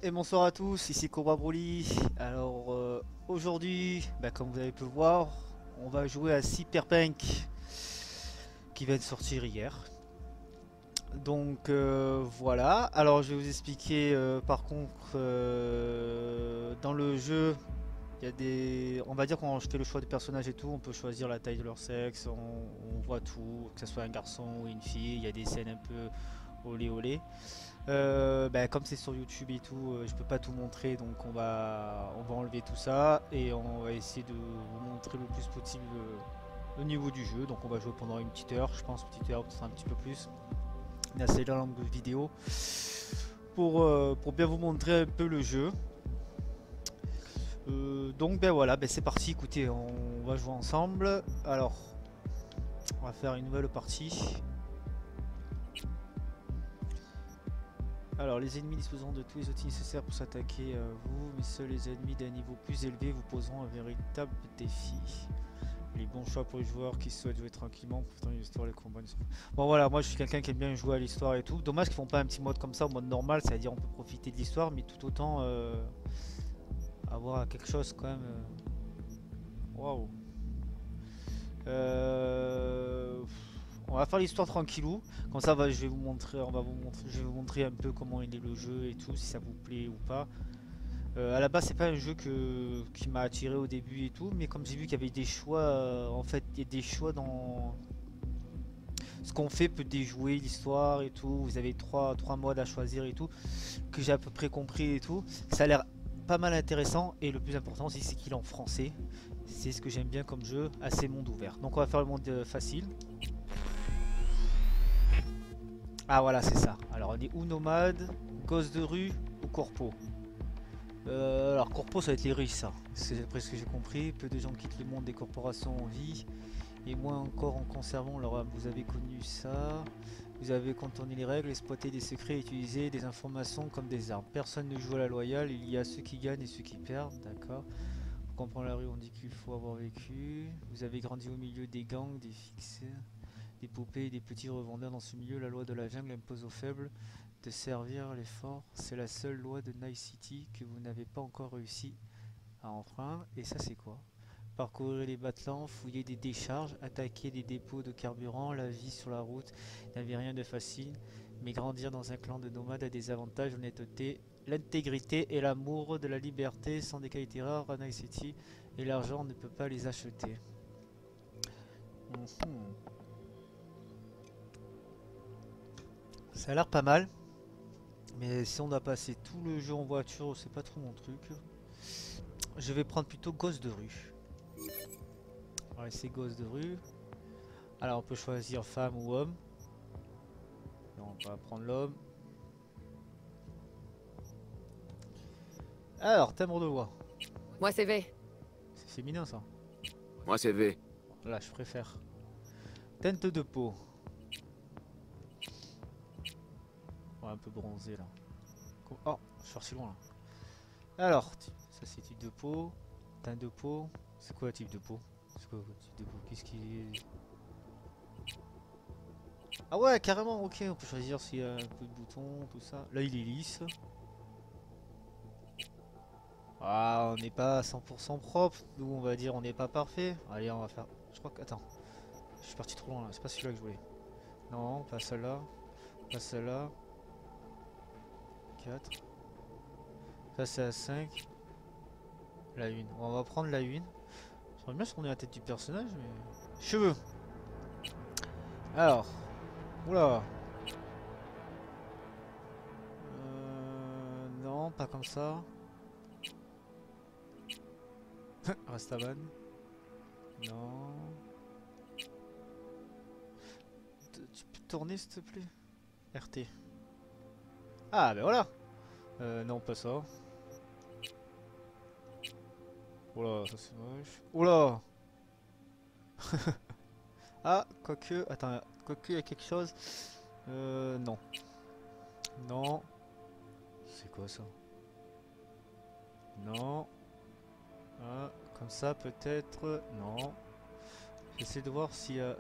Et bonsoir à tous, ici Cobra Broly. Alors aujourd'hui, comme vous avez pu le voir, on va jouer à Cyberpunk qui vient de sortir hier. Donc voilà, alors je vais vous expliquer par contre dans le jeu, il y a des... On va dire quand je fais le choix des personnages et tout, on peut choisir la taille de leur sexe, on voit tout, que ce soit un garçon ou une fille, il y a des scènes un peu olé olé. Comme c'est sur YouTube et tout, je peux pas tout montrer, donc on va enlever tout ça et on va essayer de vous montrer le plus possible le niveau du jeu. Donc on va jouer pendant une petite heure, je pense une petite heure, peut-être un petit peu plus, une assez longue vidéo pour bien vous montrer un peu le jeu. Donc voilà, c'est parti, écoutez, on va jouer ensemble. Alors, on va faire une nouvelle partie. Alors, les ennemis disposant de tous les outils nécessaires pour s'attaquer à vous, mais seuls les ennemis d'un niveau plus élevé vous poseront un véritable défi. Les bons choix pour les joueurs qui souhaitent jouer tranquillement, profitant de l'histoire, les combats. Bon voilà, moi je suis quelqu'un qui aime bien jouer à l'histoire et tout. Dommage qu'ils font pas un petit mode comme ça, au mode normal, c'est-à-dire on peut profiter de l'histoire, mais tout autant avoir quelque chose quand même. Waouh. On va faire l'histoire tranquillou, comme ça je vais vous montrer, je vais vous montrer un peu comment il est le jeu et tout, si ça vous plaît ou pas. À la base c'est pas un jeu qui m'a attiré au début et tout, mais comme j'ai vu qu'il y avait des choix, en fait il y a des choix dans ce qu'on fait peut déjouer l'histoire et tout, vous avez trois modes à choisir et tout, que j'ai à peu près compris et tout, ça a l'air pas mal intéressant et le plus important aussi c'est qu'il est en français, c'est ce que j'aime bien comme jeu, assez monde ouvert. Donc on va faire le monde facile. Ah voilà c'est ça, alors on est ou nomade, gosse de rue ou corpo. Alors corpo ça va être les riches ça, c'est après ce que j'ai compris, peu de gens quittent le monde des corporations en vie, et moins encore en conservant leur âme. Vous avez connu ça, vous avez contourné les règles, exploité des secrets, utilisé des informations comme des armes. Personne ne joue à la loyale, il y a ceux qui gagnent et ceux qui perdent, d'accord. Pour comprendre la rue on dit qu'il faut avoir vécu, vous avez grandi au milieu des gangs, des fixes, des poupées et des petits revendeurs dans ce milieu, la loi de la jungle impose aux faibles de servir les forts. C'est la seule loi de Night City que vous n'avez pas encore réussi à enfreindre. Et ça c'est quoi? Parcourir les battements, fouiller des décharges, attaquer des dépôts de carburant, la vie sur la route n'avait rien de facile. Mais grandir dans un clan de nomades a des avantages, l'honnêteté, l'intégrité et l'amour de la liberté sont des qualités rares à Night City et l'argent ne peut pas les acheter. Ça a l'air pas mal. Mais si on doit passer tout le jeu en voiture, c'est pas trop mon truc. Je vais prendre plutôt gosse de rue. Ouais, c'est gosse de rue. Alors on peut choisir femme ou homme. Non, on va prendre l'homme. Alors, timbre de voix. Moi, c'est V. C'est féminin ça. Moi, c'est V. Là, je préfère. Teinte de peau. Ouais, un peu bronzé là. Oh, je suis parti loin là. Alors, ça c'est type de peau. Teinte de peau. C'est quoi le type de peau? C'est quoi le type de peau? Qu'est-ce qui... Ah ouais, carrément, ok, on peut choisir s'il y a un peu de boutons, tout ça. Là, il est lisse. Ah, on n'est pas à 100% propre. Nous, on va dire on n'est pas parfait. Allez, on va faire... Je crois que... Attends. Je suis parti trop loin là. C'est pas celui-là que je voulais. Non, pas celle-là. Pas celle-là. 4. Ça, c'est à 5. La 1. On va prendre la 1. J'aimerais bien qu'on ait la tête du personnage, mais... Cheveux. Alors. Oula. Non, pas comme ça. Rastaman. Non. Tu peux tourner s'il te plaît? RT. Ah ben voilà. Non pas ça. Oula, ça c'est moche. Oula. Ah, quoique... Attends, quoique il y a quelque chose. Non. Non. C'est quoi ça? Non. Ah, comme ça peut-être... Non. J'essaie de voir s'il y a...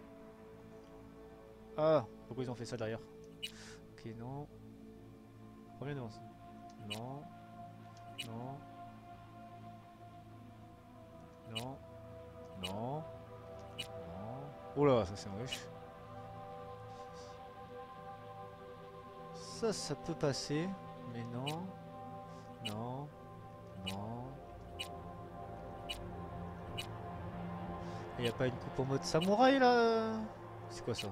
Ah, pourquoi ils ont fait ça derrière? Ok, non. Reviens devant ça. Non. Non. Non. Non. Non. Oh là, ça c'est moche. Ça peut passer. Mais non. Non. Non. Il n'y a pas une coupe en mode samouraï là? C'est quoi ça?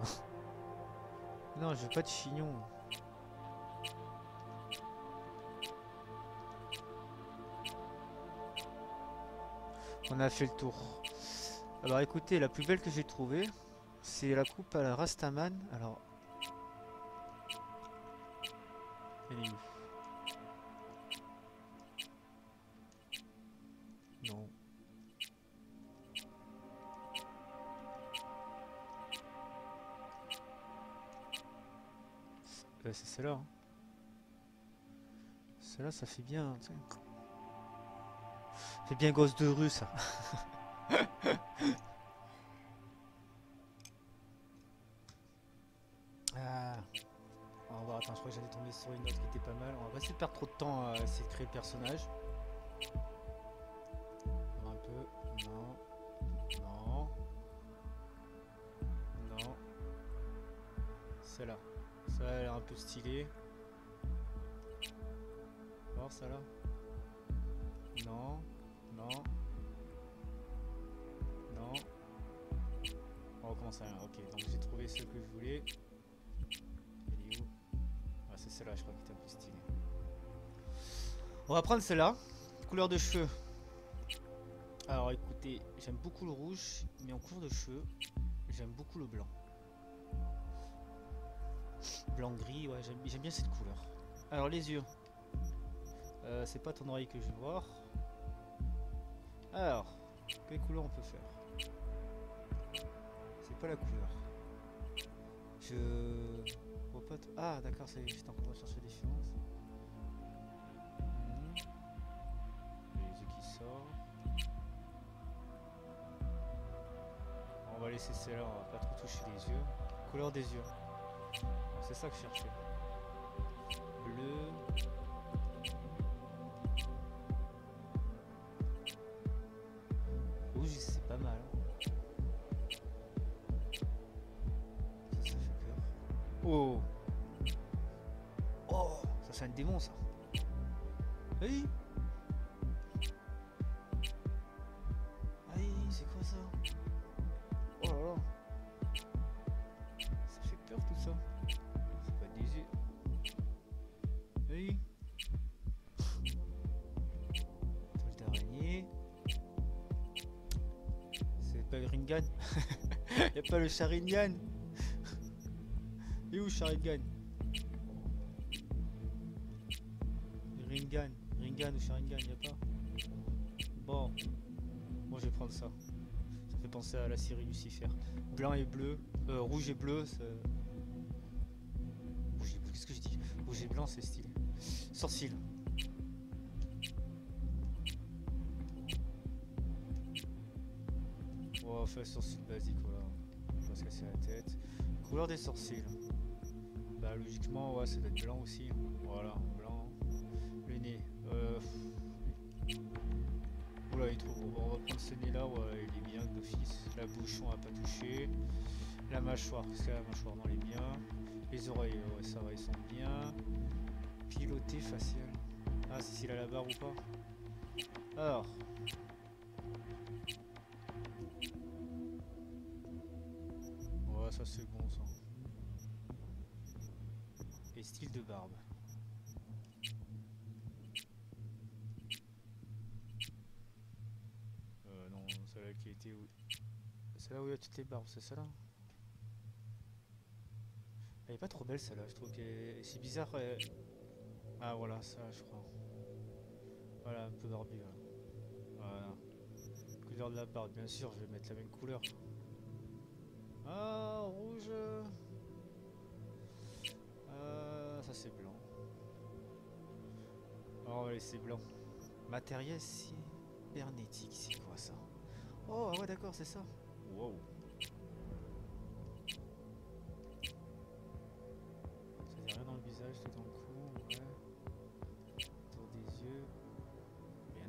Non, je veux pas de chignon. On a fait le tour. Alors écoutez, la plus belle que j'ai trouvée, c'est la coupe à la Rastaman. Alors, elle est où? Non. C'est celle-là. Hein. Celle-là, ça fait bien. Ça fait bien gosse de rue, ça. Ah. On va voir, attends, je crois que j'allais tomber sur une autre qui était pas mal. On va pas essayer de perdre trop de temps à essayer de créer le personnage. Un peu. Non. Non. Non. Celle-là. Ça, elle est un peu stylée. Alors, celle-là. Non. Non. Non. On recommence à rien. Ok, donc j'ai trouvé celle que je voulais. Elle est où? Ah, c'est celle-là, je crois, qui était un peu stylée. On va prendre celle-là. Couleur de cheveux. Alors écoutez, j'aime beaucoup le rouge, mais en couleur de cheveux, j'aime beaucoup le blanc. Blanc-gris, ouais, j'aime bien cette couleur. Alors les yeux. C'est pas ton oreille que je veux voir. Alors, quelle couleur on peut faire? C'est pas la couleur. Je vois pas. Ah d'accord, j'étais encore en train de chercher la différence. Les yeux qui sortent. On va laisser celle-là, on va pas trop toucher les yeux. Couleur des yeux. C'est ça que je cherchais. Bleu. Rouge, c'est pas mal. Ça fait peur. Oh! Oh! Ça, c'est un démon, ça. Oui! Aïe, c'est quoi ça? Oh là là! Ça fait peur tout ça. C'est pas des yeux. Oui! Toile d'araignée. C'est pas le Rinnegan? Y'a pas le Sharingan? Et où Sharingan? Rinnegan. Rinnegan ou Sharingan, y'a pas? Bon. Moi je vais prendre ça. Ça fait penser à la série Lucifer. Blanc et bleu. Rouge et bleu. Rouge et bleu, qu'est-ce que je dis? Rouge et blanc, c'est stylé. Sourcil. On va faire le sourcil basique, voilà. On va se casser la tête. Couleur des sourcils. Bah logiquement, ouais, ça doit être blanc aussi. Voilà, blanc. Le nez. Oula, il est trop gros. Bon, on va prendre ce nez là, ouais, il est bien d'office. La bouche, on va pas toucher. La mâchoire, parce que la mâchoire, non, elle est bien. Les oreilles, ouais, ça va, ils sont bien. Piloté facial. Ah, c'est s'il a la barre ou pas. Alors. Ouais, ça c'est bon ça. Et style de barbe. Non, celle-là qui était où? Celle-là où il y a toutes les barbes, c'est celle-là? Elle est pas trop belle celle-là, je trouve que c'est bizarre. Ah voilà, ça je crois. Voilà, un peu barbu. Voilà. Couleur de la barbe, bien sûr, je vais mettre la même couleur. Ah, rouge. Ça c'est blanc. Alors, on va laisser blanc. Matériel cybernétique, c'est quoi ça? Oh, ah ouais, d'accord, c'est ça. Wow. Ça dit rien dans le visage, tout dans le cou, ouais. Autour des yeux.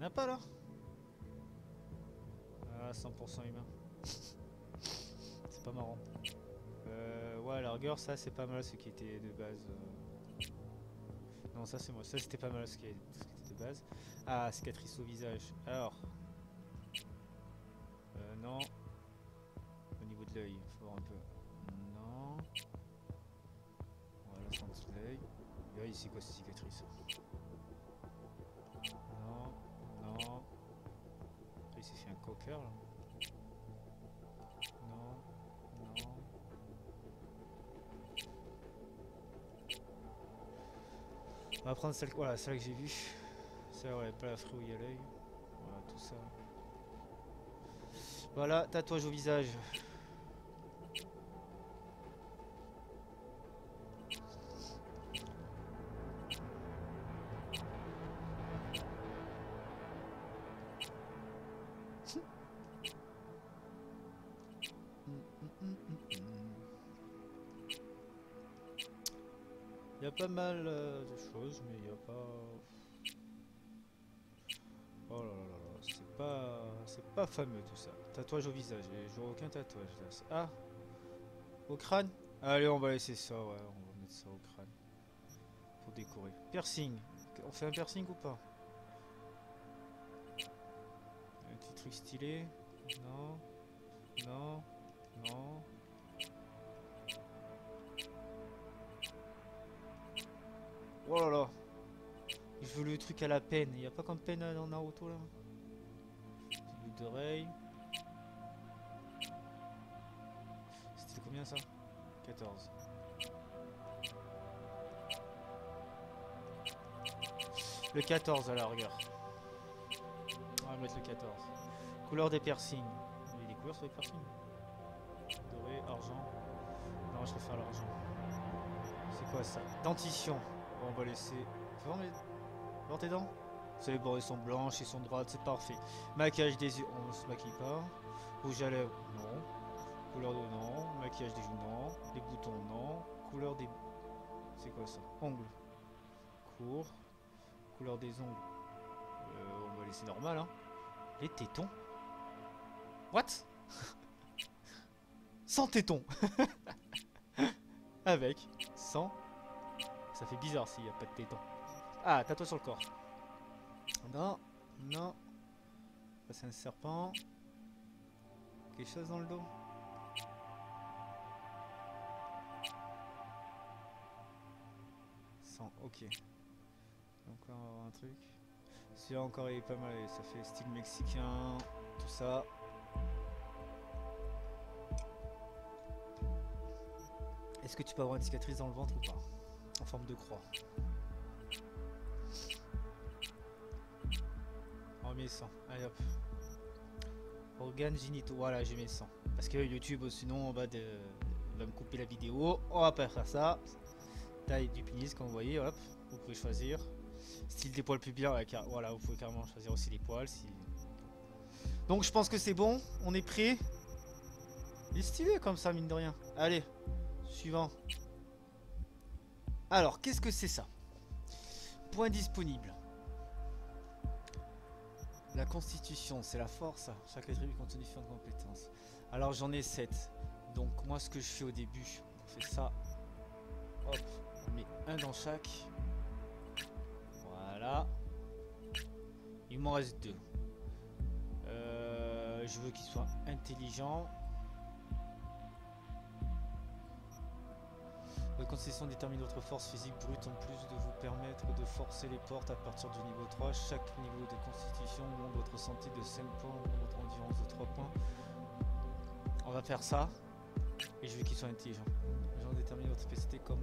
Y'en a pas là? Ah, 100% humain. C'est pas marrant. Ouais, à la rigueur, ça c'est pas mal ce qui était de base. Non, ça c'est moi. Ça c'était pas mal ce qui était de base. Ah, cicatrice au visage. Alors. Non. Au niveau de l'œil, faut voir un peu. Non. Voilà, c'est en dessous de l'œil. L'œil, c'est quoi ces cicatrices? Non. Non. Il s'est fait un cocker là. Non. Non. On va prendre celle, voilà, celle que j'ai vue. Ça, ouais, pas la frée où il y a l'œil. Voilà, tout ça. Voilà, tatouage au visage. Il y a pas mal de choses, mais il n'y a pas... Oh là là là là, c'est pas fameux tout ça. Tatouage au visage, et je vois aucun tatouage là. Ah, au crâne? Allez, on va laisser ça, ouais, on va mettre ça au crâne. Pour décorer. Piercing, on fait un piercing ou pas? Un petit truc stylé? Non, non, non. Oh là là, je veux le truc à la peine. Il n'y a pas comme peine dans Naruto là? Petit bout d'oreille. C'était combien ça? 14. Le 14 à la rigueur. On va mettre le 14. Couleur des piercings. Il y a des couleurs sur les piercings? Doré, argent. Non, je préfère l'argent. C'est quoi ça? Dentition. Bon, on va laisser. Faut voir tes dents? C'est bon, elles sont blanches, elles sont droites, c'est parfait. Maquillage des yeux, on se maquille pas. Rouge à lèvres, non. Couleur de non. Maquillage des joues, non. Les boutons, non. Couleur des... C'est quoi ça? Ongles. Court. Couleur des ongles. On va laisser normal, hein. Les tétons. What? Sans tétons. Avec. Sans. Ça fait bizarre s'il n'y a pas de tétons. Ah, tatouage sur le corps. Non. Non. Ça c'est un serpent. Quelque chose dans le dos. Sans. Ok. Donc là on va avoir un truc. Celui-là encore il est pas mal. Ça fait style mexicain. Tout ça. Est-ce que tu peux avoir une cicatrice dans le ventre ou pas? En forme de croix. On met 100. Allez hop. Organes génitaux. Voilà, j'ai mis 100. Parce que YouTube, sinon, va me couper la vidéo. On va pas faire ça. Taille du pénis, comme vous voyez, hop. Vous pouvez choisir. Style des poils pubiens. Voilà, vous pouvez carrément choisir aussi les poils. Si... Donc, je pense que c'est bon. On est prêt. Il est stylé comme ça, mine de rien. Allez. Suivant. Alors, qu'est-ce que c'est ça? Point disponible. La constitution, c'est la force. Chaque attribut contient différentes compétences. Alors, j'en ai 7. Donc, moi, ce que je fais au début, on fait ça. Hop, on met un dans chaque. Voilà. Il m'en reste 2. Je veux qu'il soit intelligent. Votre constitution détermine votre force physique brute en plus de vous permettre de forcer les portes à partir du niveau 3. Chaque niveau de constitution monte votre santé de 5 points, votre endurance de 3 points. On va faire ça. Et je veux qu'il soit intelligent. Les gens déterminent votre capacité comme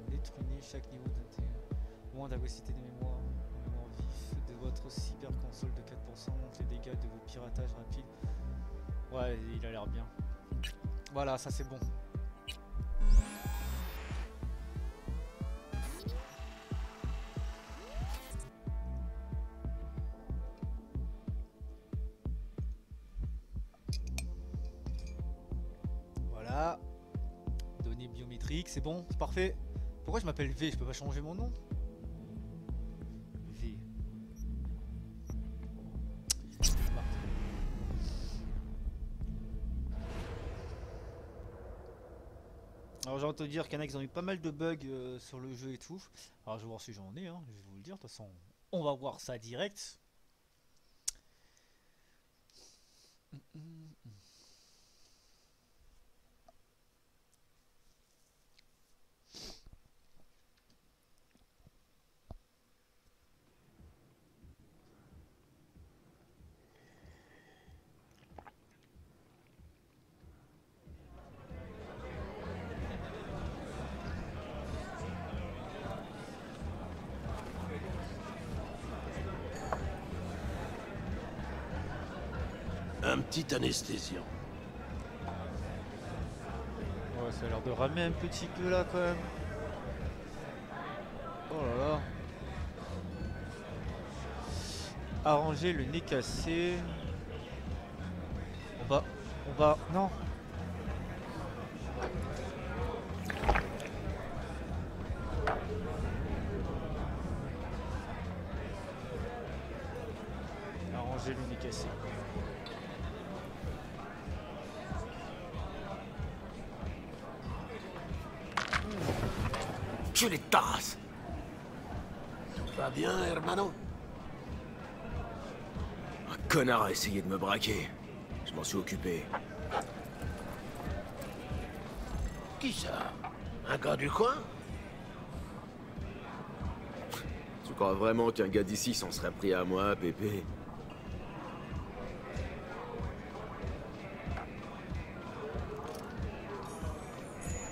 déterminer chaque niveau moins d'agressivité de mémoire vif de votre cyber console de 4%. Monte les dégâts de vos piratages rapides. Ouais, il a l'air bien. Voilà, ça c'est bon. Voilà. Données biométriques, c'est bon, c'est parfait. Pourquoi je m'appelle V? Je peux pas changer mon nom? V. Alors j'ai entendu dire qu'il y en a qui ont eu pas mal de bugs sur le jeu et tout. Alors je vais voir si j'en ai, hein, je vais vous le dire. De toute façon, on va voir ça direct. Un petit anesthésiant. Ouais, ça a l'air de ramer un petit peu là quand même. Oh là là. Arranger le nez cassé. Non. Arranger le nez cassé. Tu les tasses. Tout va bien, hermano? Un connard a essayé de me braquer. Je m'en suis occupé. Qui ça? Un gars du coin? Tu crois vraiment qu'un gars d'ici s'en serait pris à moi, Pépé?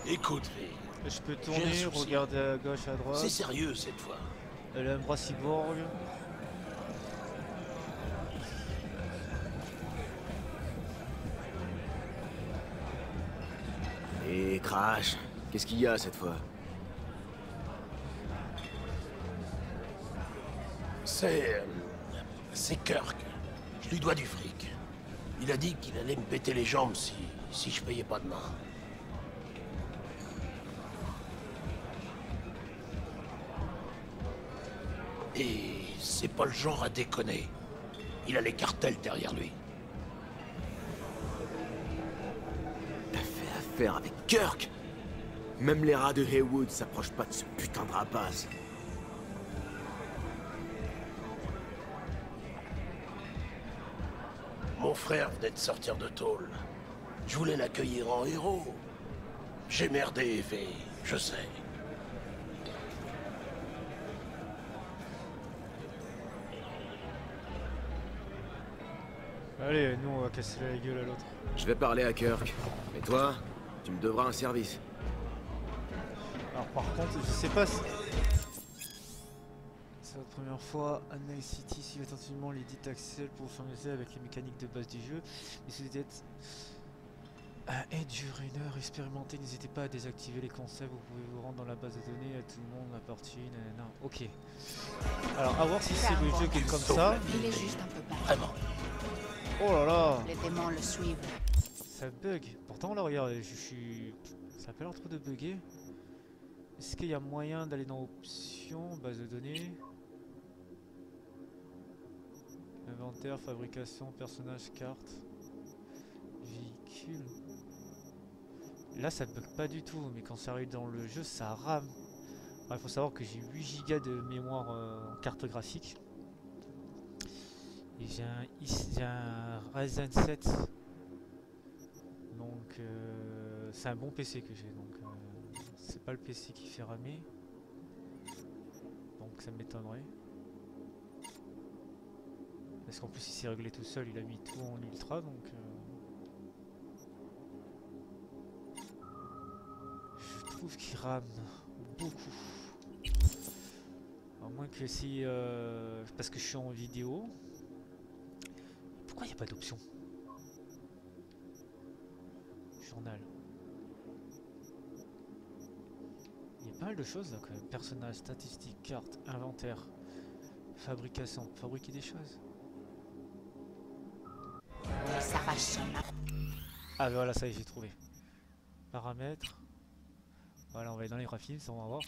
Écoute, fille, Je peux J'ai un tourner, souci. regarder à gauche, à c'est droite. sérieux cette fois. Elle a un bras cyborg. Et Crash, qu'est-ce qu'il y a cette fois? C'est Kirk. Je lui dois du fric. Il a dit qu'il allait me péter les jambes si je payais pas demain. Et c'est pas le genre à déconner. Il a les cartels derrière lui. T'as fait affaire avec Kirk? Même les rats de Haywood s'approchent pas de ce putain de rapace. Mon frère venait de sortir de tôle. Je voulais l'accueillir en héros. J'ai merdé, Fée, je sais. Allez, nous on va casser la gueule à l'autre. Je vais parler à Kirk. Mais toi, tu me devras un service. Alors par contre, je sais pas si... C'est la première fois à Night City, suivez attentivement les dits Axel pour familiariser avec les mécaniques de base du jeu. Et si vous êtes un edge-runner expérimenté, n'hésitez pas à désactiver les concepts, vous pouvez vous rendre dans la base de données à tout le monde, la partie, nanana. Ok. Alors à voir si c'est le jeu qui est comme ça. Il est juste un peu bas. Vraiment. Oh là là, Les démons le suivent. ça bug. Pourtant là regarde, je suis... Ça a pas l'air trop de bugger. Est-ce qu'il y a moyen d'aller dans options, base de données, inventaire, fabrication, personnage, carte, véhicule. Là ça bug pas du tout, mais quand ça arrive dans le jeu ça rame. Il faut savoir que j'ai 8 Go de mémoire en carte graphique. Et j'ai un Ryzen 7. Donc c'est un bon PC que j'ai. Donc c'est pas le PC qui fait ramer. Donc ça m'étonnerait. Parce qu'en plus il s'est réglé tout seul, il a mis tout en ultra donc je trouve qu'il rame beaucoup. À moins que si parce que je suis en vidéo. Pourquoi il n'y a pas d'option? Journal. Il y a pas mal de choses là quand même. Personnage, statistiques, carte, inventaire, fabrication. Fabriquer des choses. Il s'arrache son âme. Ah voilà, ça y est, j'ai trouvé. Paramètres. Voilà, on va aller dans les graphismes, ça on va voir.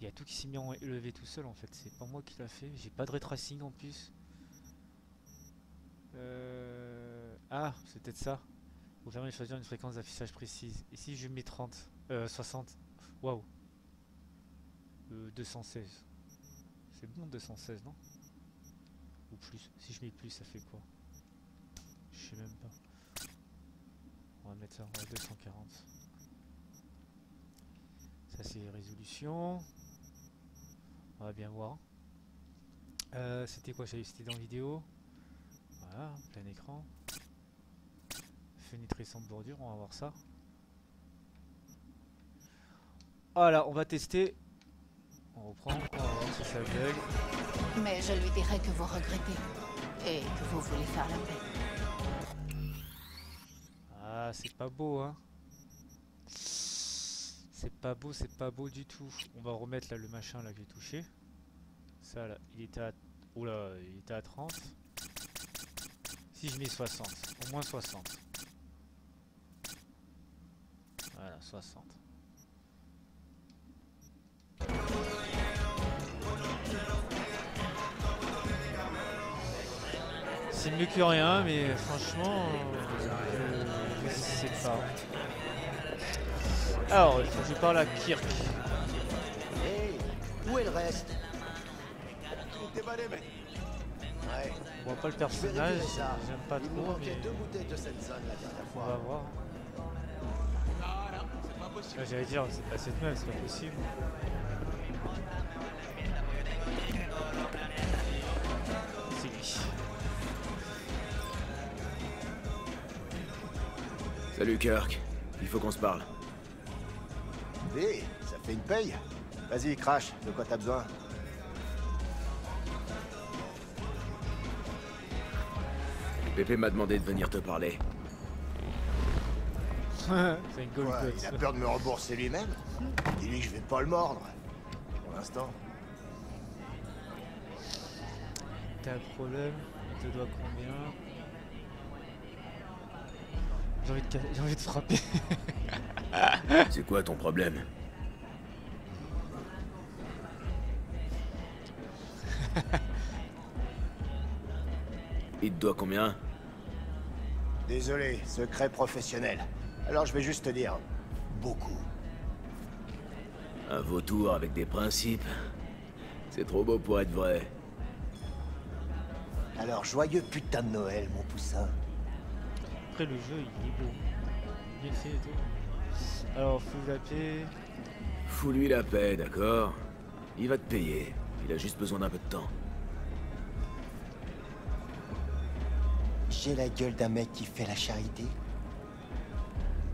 Il y a tout qui s'est mis en élevé tout seul en fait, c'est pas moi qui l'a fait, j'ai pas de ray tracing en plus. Ah, c'est peut-être ça. Vous permet de choisir une fréquence d'affichage précise. Ici, je mets 30. 60. Waouh. 216. C'est bon 216, non? Ou plus. Si je mets plus, ça fait quoi? Je sais même pas. On va mettre ça, ouais, 240. Ça c'est les résolutions. On va bien voir. C'était quoi? C'était dans vidéo. Voilà, plein écran. Fenêtre sans bordure, on va voir ça. Voilà, on va tester. On reprend, on va voir si ça bug. Mais je lui dirai que vous regrettez et que vous voulez faire la paix. Ah, c'est pas beau, hein. C'est pas beau du tout. On va remettre là le machin là que j'ai touché. Ça là, il était à... Oula, il était à 30. Si je mets 60, au moins 60. Voilà, 60. C'est mieux que rien, mais franchement, je sais pas. Alors, il faut que je parle à Kirk. Hey, où est le reste? T'es balé, mec. Ouais. On voit pas le Je vais personnage, récupérer ça. j'aime pas Il me trop, manquait mais 2 bouteilles de cette zone la dernière on va fois. voir. Ah, j'allais dire, c'est pas cette meuf, c'est pas possible. C'est lui. Salut Kirk, il faut qu'on se parle. Hé, ça fait une paye. Vas-y, crash, de quoi t'as besoin? Pépé m'a demandé de venir te parler. C'est une Quoi, Golgoth. il a peur de me rembourser lui-même? Dis-lui que je vais pas le mordre. Pour l'instant. T'as un problème, il te doit combien? J'ai envie de frapper. C'est quoi ton problème? Il te doit combien? Désolé, secret professionnel. Alors je vais juste te dire... beaucoup. Un vautour avec des principes. C'est trop beau pour être vrai. Alors joyeux putain de Noël, mon poussin. Après le jeu il est beau. Bien fait et tout. Alors faut la paix. Fous-lui la paix, d'accord? Il va te payer. Il a juste besoin d'un peu de temps. J'ai la gueule d'un mec qui fait la charité.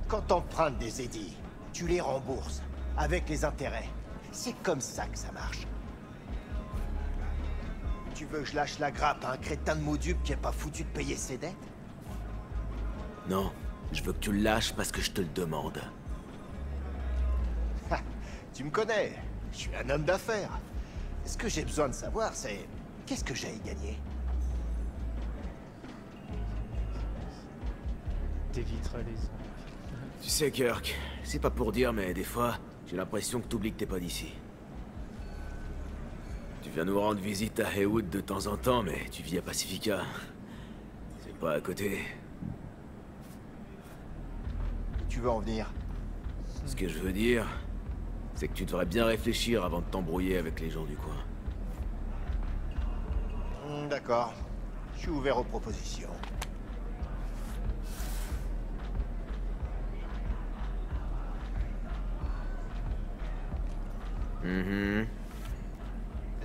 Quand t'empruntes des édits, tu les rembourses, avec les intérêts. C'est comme ça que ça marche. Tu veux que je lâche la grappe à un crétin de Maudup qui est pas foutu de payer ses dettes? Non, je veux que tu le lâches parce que je te le demande. Ha, tu me connais, je suis un homme d'affaires. Ce que j'ai besoin de savoir, c'est... qu'est-ce que j'ai à y gagner? T'éviteras les ondes. Tu sais, Kirk, c'est pas pour dire, mais des fois, j'ai l'impression que t'oublies que t'es pas d'ici. Tu viens nous rendre visite à Haywood de temps en temps, mais tu vis à Pacifica. C'est pas à côté. Tu veux en venir? Ce que je veux dire, c'est que tu devrais bien réfléchir avant de t'embrouiller avec les gens du coin. D'accord. Je suis ouvert aux propositions.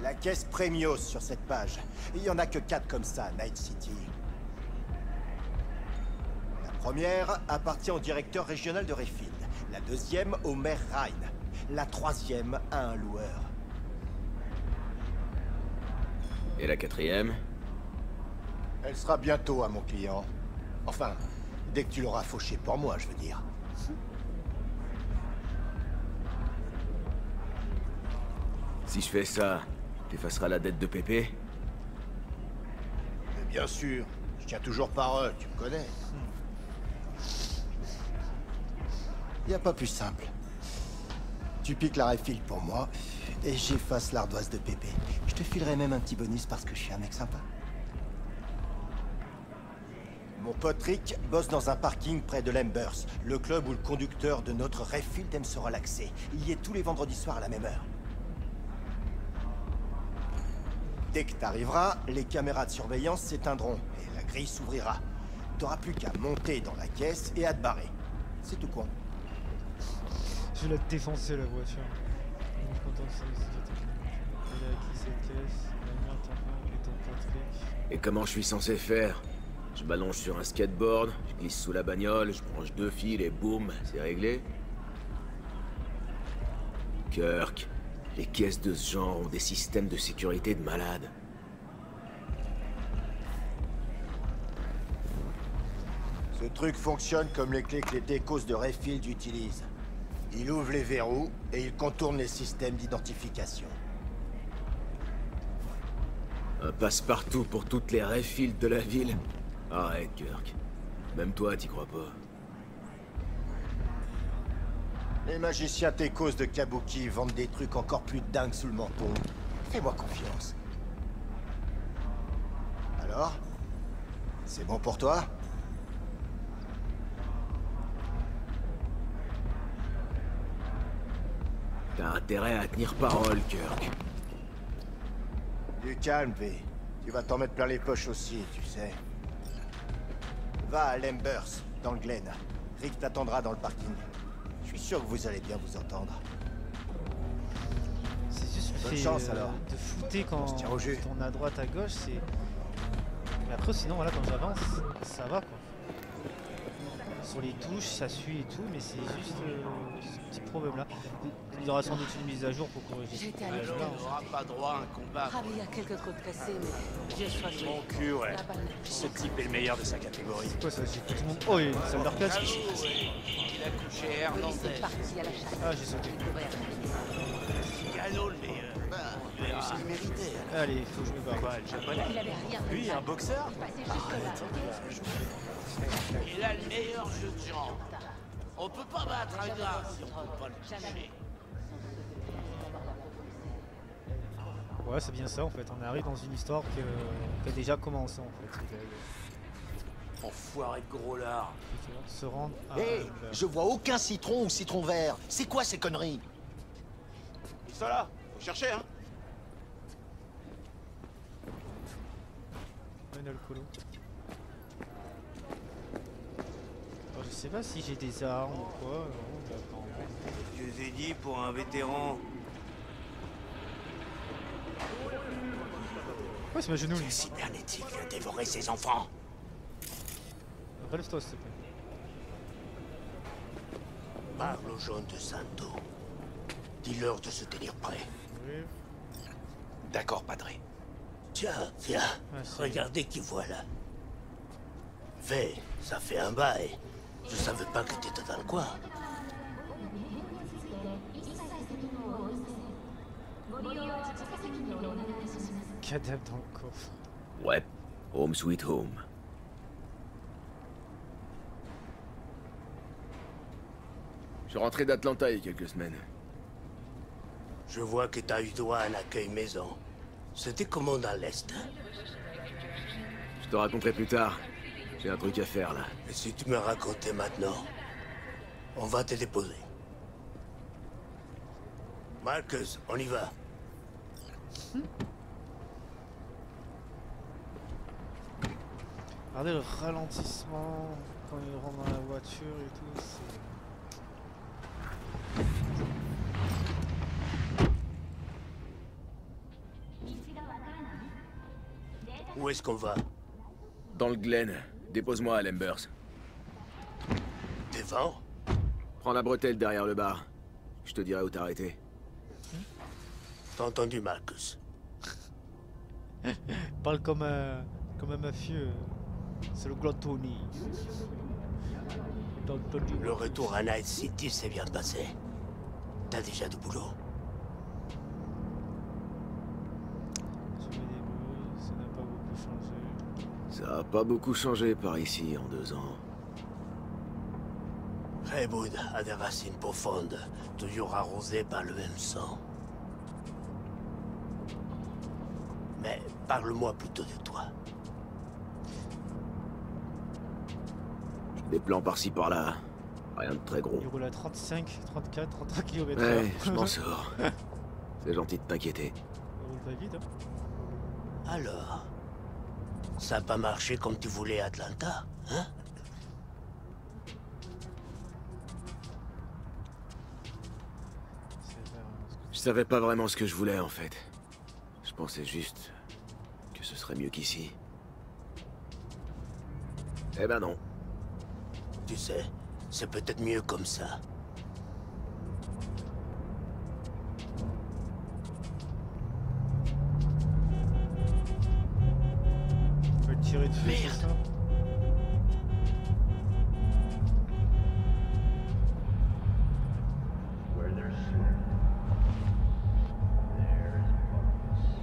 La caisse Premios sur cette page. Il y en a que 4 comme ça, Night City. La première appartient au directeur régional de Rayfield. La deuxième au maire Ryan. La troisième à un loueur. Et la quatrième? Elle sera bientôt à mon client. Enfin, dès que tu l'auras fauché pour moi, je veux dire. Si je fais ça, t'effaceras la dette de Pépé? Mais bien sûr, je tiens toujours parole, tu me connais. Y a pas plus simple. Tu piques la Rayfield pour moi, et j'efface l'ardoise de Pépé. Je te filerai même un petit bonus parce que je suis un mec sympa. Mon pote Rick bosse dans un parking près de l'Embers, le club où le conducteur de notre Rayfield aime se relaxer. Il y est tous les vendredis soirs à la même heure. Dès que t'arriveras, les caméras de surveillance s'éteindront et la grille s'ouvrira. T'auras plus qu'à monter dans la caisse et à te barrer. C'est tout con. Je vais la défoncer la voiture. Et comment je suis censé faire? Je m'allonge sur un skateboard, je glisse sous la bagnole, je branche 2 fils et boum, c'est réglé? Kirk, les caisses de ce genre ont des systèmes de sécurité de malade. Ce truc fonctionne comme les clés que les décos de Rayfield utilisent. Il ouvre les verrous et il contourne les systèmes d'identification. Un passe-partout pour toutes les Rayfield de la ville? Arrête, Kirk. Même toi, t'y crois pas. Les magiciens Tekos de Kabuki vendent des trucs encore plus dingues sous le menton. Fais-moi confiance. Alors? C'est bon pour toi? T'as intérêt à tenir parole, Kirk. Du calme, V. Tu vas t'en mettre plein les poches aussi, tu sais. Va à l'Embers, dans le Glen. Rick t'attendra dans le parking. Je suis sûr que vous allez bien vous entendre. C'est juste le Bonne fait chance, alors. de fouter quand On se tient au jus. on est à droite, à gauche, c'est... Mais après, sinon, voilà, quand j'avance, ça va, quoi. Sur les touches, ça suit et tout, mais c'est juste ce petit problème-là. Il y aura sans doute une mise à jour pour corriger ce J'étais allé problème-là. On n'aura pas droit à un combat. Ah, il y a quelques côtes cassées, mais j'ai choisi. Mon cul, ouais. La balle. Ce type est le meilleur de sa catégorie. C'est quoi ça? J'ai tout le monde... Oh, il y a une salle d'arcade. J'avoue, ouais. Il a couché Oui, Hernandez. c'est parti à la chasse. Ah, j'ai sauté. Figaro, le meilleur. Il a réussi à le mériter. Allez, il faut que je me barre. Quoi, le japonais? Il avait rien fait. Lui, un boxeur? Passé jusque là. Il a le meilleur jeu de genre. On peut pas battre un gars si on peut pas le toucher. Ouais, c'est bien ça en fait. On arrive dans une histoire qui a déjà commencé en fait. Enfoiré de gros lard. Se rendre à... Hé, je vois aucun citron ou citron vert. C'est quoi ces conneries? Ils sont là. Faut chercher, hein. Un alcoolo. Alors, je sais pas si j'ai des armes ou quoi. Non, d'accord. Je vous ai dit, pour un vétéran. Ouais, c'est ma genou. Le cybernétique a dévoré ses enfants. Relève-toi s'il te plaît. Parle aux jaunes de Santo. Dis-leur de se tenir prêts. Oui. D'accord, padre. Tiens, viens. Ah, c'est- Regardez qui voilà. V, ça fait un bail. Je savais pas que t'étais dans le coin. Cadavre dans le coffre. Ouais, home sweet home. Je suis rentré d'Atlanta il y a quelques semaines. Je vois que t'as eu droit à un accueil maison. C'était comment dans l'Est? Je te raconterai plus tard. J'ai un truc à faire là. Et si tu me racontais maintenant, on va te déposer. Marcus, on y va. Regardez le ralentissement quand il rentre dans la voiture et tout. Où est-ce qu'on va? Dans le Glen, dépose-moi à l'Embers. Devant? Prends la bretelle derrière le bar. Je te dirai où t'arrêter. T'as entendu, Marcus? Parle comme un mafieux. C'est le Glottoni. Le retour à Night City s'est bien passé. T'as déjà du boulot. Je mets des bruits, ça n'a pas beaucoup changé. Ça a pas beaucoup changé par ici en 2 ans. Raywood a des racines profondes, toujours arrosées par le même sang. Mais parle-moi plutôt de toi. Des plans par-ci par-là. Rien de très gros. Il roule à 35, 34, 33 km/h. Ouais, je m'en sors. C'est gentil de t'inquiéter. Il roule pas vite, hein. Alors, ça a pas marché comme tu voulais à Atlanta, hein? Je savais pas vraiment ce que je voulais en fait. Je pensais juste que ce serait mieux qu'ici. Eh ben non. Tu sais, c'est peut-être mieux comme ça. On peut tirer dessus, c'est ça.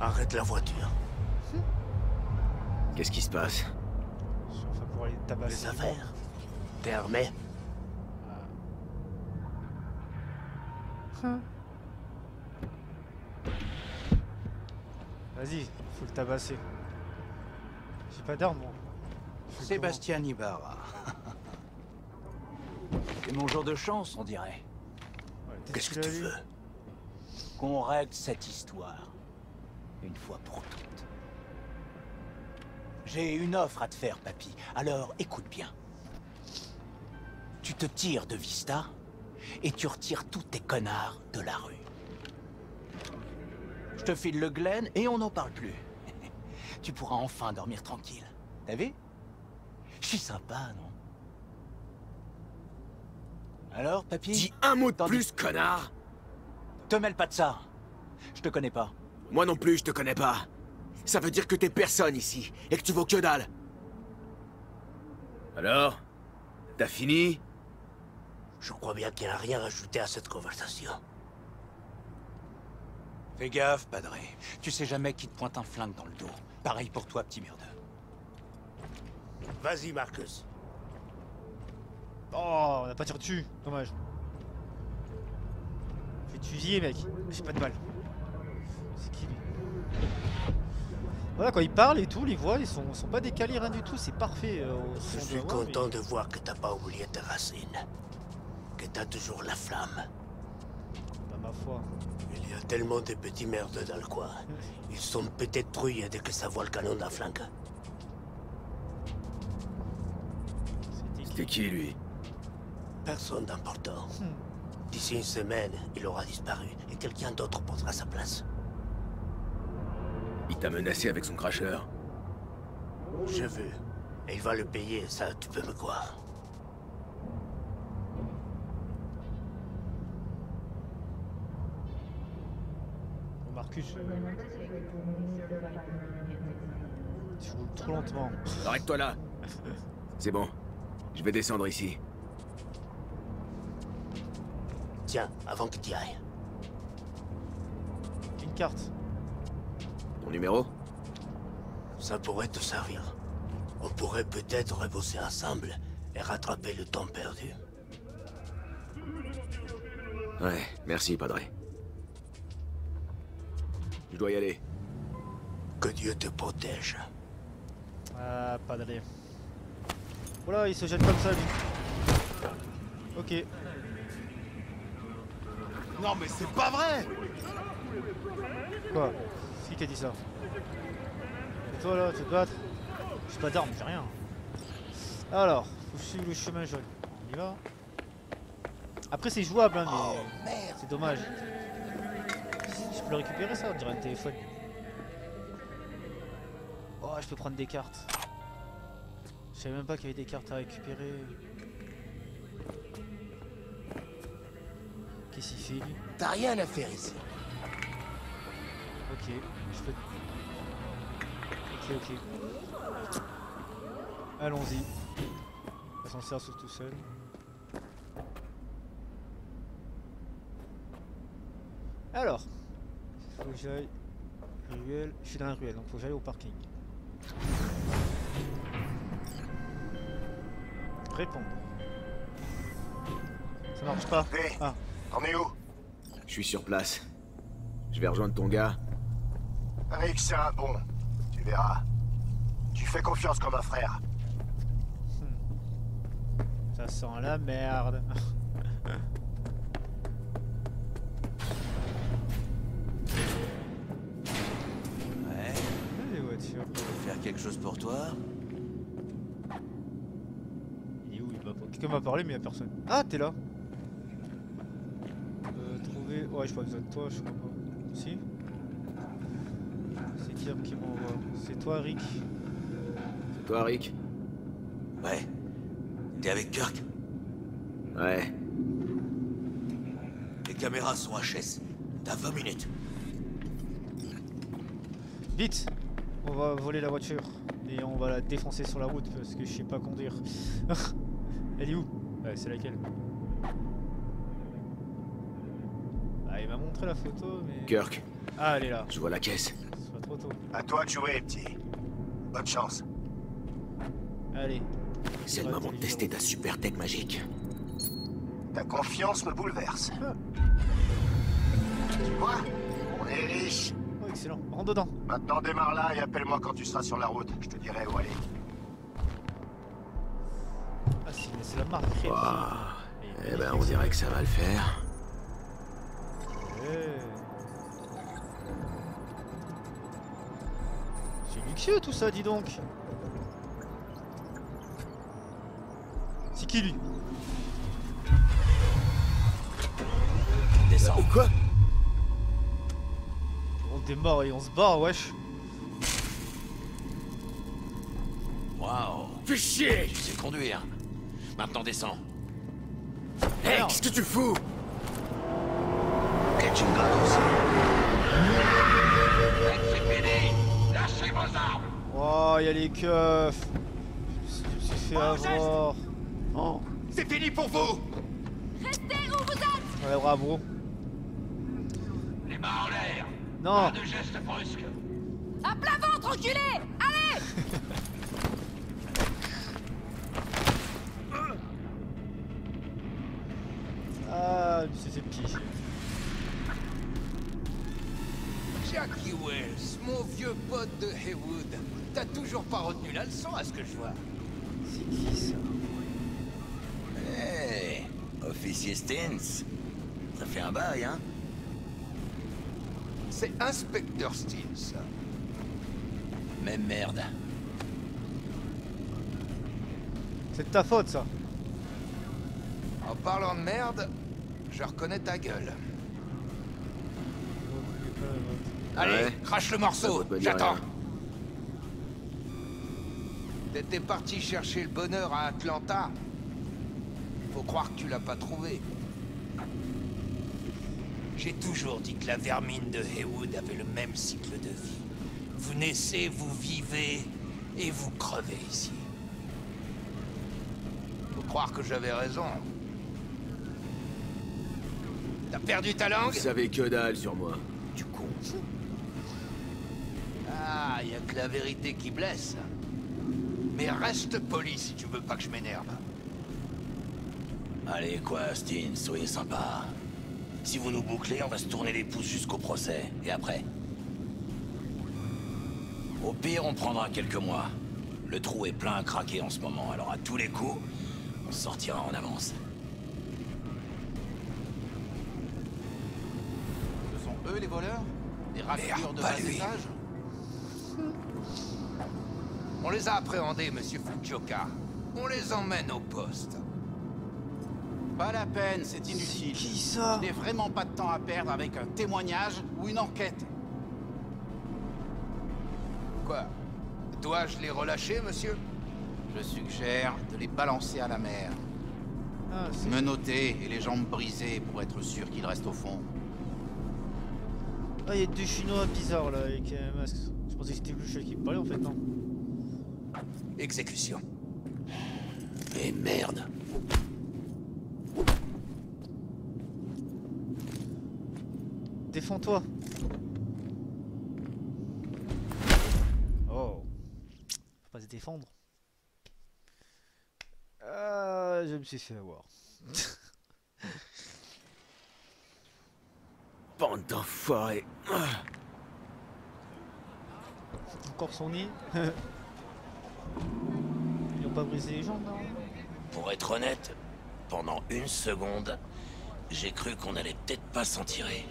Arrête la voiture. Qu'est-ce qui se passe? Enfin, pour aller tabasser. Les affaires. T'es armé? Vas-y, faut le tabasser. J'ai pas d'arme, moi. Je fais Sébastien Ibarra. C'est mon jour de chance, on dirait. comment? Ouais, Qu'est-ce que tu veux? Qu'on règle cette histoire. Une fois pour toutes. J'ai une offre à te faire, papy. Alors, écoute bien. Tu te tires de Vista, et tu retires tous tes connards de la rue. Je te file le Glen, et on n'en parle plus. Tu pourras enfin dormir tranquille. T'as vu? Je suis sympa, non? Alors, papy? Dis un mot de Tandis- plus, connard! Te mêle pas de ça. Je te connais pas. Moi non plus, je te connais pas. Ça veut dire que t'es personne ici, et que tu vaux que dalle. Alors? T'as fini? Je crois bien qu'il n'y a rien à ajouter à cette conversation. Fais gaffe, Padré. Tu sais jamais qui te pointe un flingue dans le dos. Pareil pour toi, petit merdeux. Vas-y, Marcus. Oh, on a pas tiré dessus. Dommage. Je vais te fusiller, mec. J'ai pas de balles. C'est qui, lui? Voilà, quand ils parlent et tout, les voix, ils sont pas décalés, rien du tout. C'est parfait. Au Je son de suis la voix, content mais- de voir que t'as pas oublié tes racines. Que t'as toujours la flamme. Bah, ma foi. Il y a tellement de petits merdeux dans le coin. Ils sont peut-être trouillés dès que ça voit le canon d'un flingue. C'était qui, lui? Personne d'important. D'ici une semaine, il aura disparu et quelqu'un d'autre prendra sa place. Il t'a menacé avec son cracheur. Je veux. Et il va le payer, ça, tu peux me croire. Oh, Marcus. Tu roules trop lentement. Arrête-toi là. C'est bon. Je vais descendre ici. Tiens, avant que tu y ailles. Une carte. Ton numéro? Ça pourrait te servir. On pourrait peut-être rebosser ensemble et rattraper le temps perdu. Ouais, merci, Padré. Je dois y aller. Que Dieu te protège. Ah, pas d'aller. Voilà, il se jette comme ça, lui. Ok. Non mais c'est pas vrai! Quoi? C'est qui a dit ça? Et toi là, tu te battre? J'ai pas d'armes, j'ai rien. Alors, faut suivre le chemin jaune. On y va. Après c'est jouable hein, mais c'est dommage. Je peux le récupérer ça, on dirait un téléphone. Oh, je peux prendre des cartes. Je savais même pas qu'il y avait des cartes à récupérer. Qu'est-ce qu'il fait lui? T'as rien à faire ici. Ok, je peux... Ok. Allons-y. L'ascenseur s'ouvre tout seul. Alors, faut que j'aille... Ruelle... Je suis dans la ruelle, donc faut que j'aille au parking. Répondre. Ça marche pas. Hé, Ah, t'en es où? Je suis sur place. Je vais rejoindre ton gars. Rick, c'est un bon. Tu verras. Tu fais confiance comme un frère. Ça sent la merde. Ouais, Les voitures. je peux faire quelque chose pour toi? Il est où? Quelqu'un m'a parlé mais y'a personne. Ah, t'es là. Trouver... Ouais, j'ai pas besoin de toi, je crois pas. Si? C'est qui m'envoie? C'est toi, Rick? C'est toi, Rick? Ouais. T'es avec Kirk? Ouais. Les caméras sont HS. T'as 20 minutes. Vite! On va voler la voiture. Et on va la défoncer sur la route parce que je sais pas conduire. Elle est où? Ouais, c'est laquelle? Ah, il m'a montré la photo, mais... Kirk, Ah, elle est là. je vois la caisse. C'est pas trop tôt. À toi de jouer, petit. Bonne chance. Allez. C'est le moment de tester ta super tech magique. Ta confiance me bouleverse. Tu vois, on est riche. Oh, excellent. Rentre dedans. Maintenant démarre là et appelle-moi quand tu seras sur la route. Je te dirai où aller. Ah, si, mais c'est la marque. Waouh. Eh ben, on dirait que ça va le faire. Ouais. C'est luxueux tout ça, dis donc. C'est qui lui? Descends. Quoi? On démarre et on se barre, wesh. Waouh. Fais chier! Tu sais conduire. Maintenant descends. Hey, Merde. qu'est-ce que tu fous? Et tu me gratos. Lâchez vos armes! Oh, y'a les keufs. Je me suis fait avoir. Oh. C'est fini pour vous! Restez où vous êtes! Ouais, bravo. Les mains en l'air! Non. Pas de gestes brusques! À plat ventre, enculé! Allez! Ah, je me suis fait piéger. Jackie Wells, mon vieux pote de Haywood. T'as toujours pas retenu la leçon à ce que je vois. C'est qui ça? Hey, officier Stins. Ça fait un bail, hein? C'est Inspecteur Stins. Même merde. C'est de ta faute ça. En parlant de merde, je reconnais ta gueule. Allez, Ouais. crache le Ça morceau, vaut pas dire j'attends. rien. T'étais parti chercher le bonheur à Atlanta. Faut croire que tu l'as pas trouvé. J'ai toujours dit que la vermine de Haywood avait le même cycle de vie. Vous naissez, vous vivez, et vous crevez ici. Faut croire que j'avais raison. T'as perdu ta langue? Vous savez que dalle sur moi. Du con. Ah, y a que la vérité qui blesse. Mais reste poli si tu veux pas que je m'énerve. Allez, quoi, Stins, soyez sympa. Si vous nous bouclez, on va se tourner les pouces jusqu'au procès. Et après? Au pire, on prendra quelques mois. Le trou est plein à craquer en ce moment, alors à tous les coups, on sortira en avance. Ce sont eux les voleurs? Des raffineurs de pas bas lui. étage? On les a appréhendés, monsieur Fujioka. On les emmène au poste. Pas la peine, c'est inutile. Qui ça? Je n'ai vraiment pas de temps à perdre avec un témoignage ou une enquête. Quoi? Dois-je les relâcher, monsieur? Je suggère de les balancer à la mer. Ah, c'est... Menottés et les jambes brisées pour être sûr qu'ils restent au fond. Ah, il y a deux Chinois bizarres là avec un masque. Je pensais que c'était Luchel qui me parlait en fait, non. Exécution. Mais merde. Défends-toi. Oh. Faut pas se défendre. Je me suis fait avoir. Bande d'enfoirés. Encore son nid. Ils ont pas brisé les jambes, non? Pour être honnête, pendant une seconde, j'ai cru qu'on allait peut-être pas s'en tirer.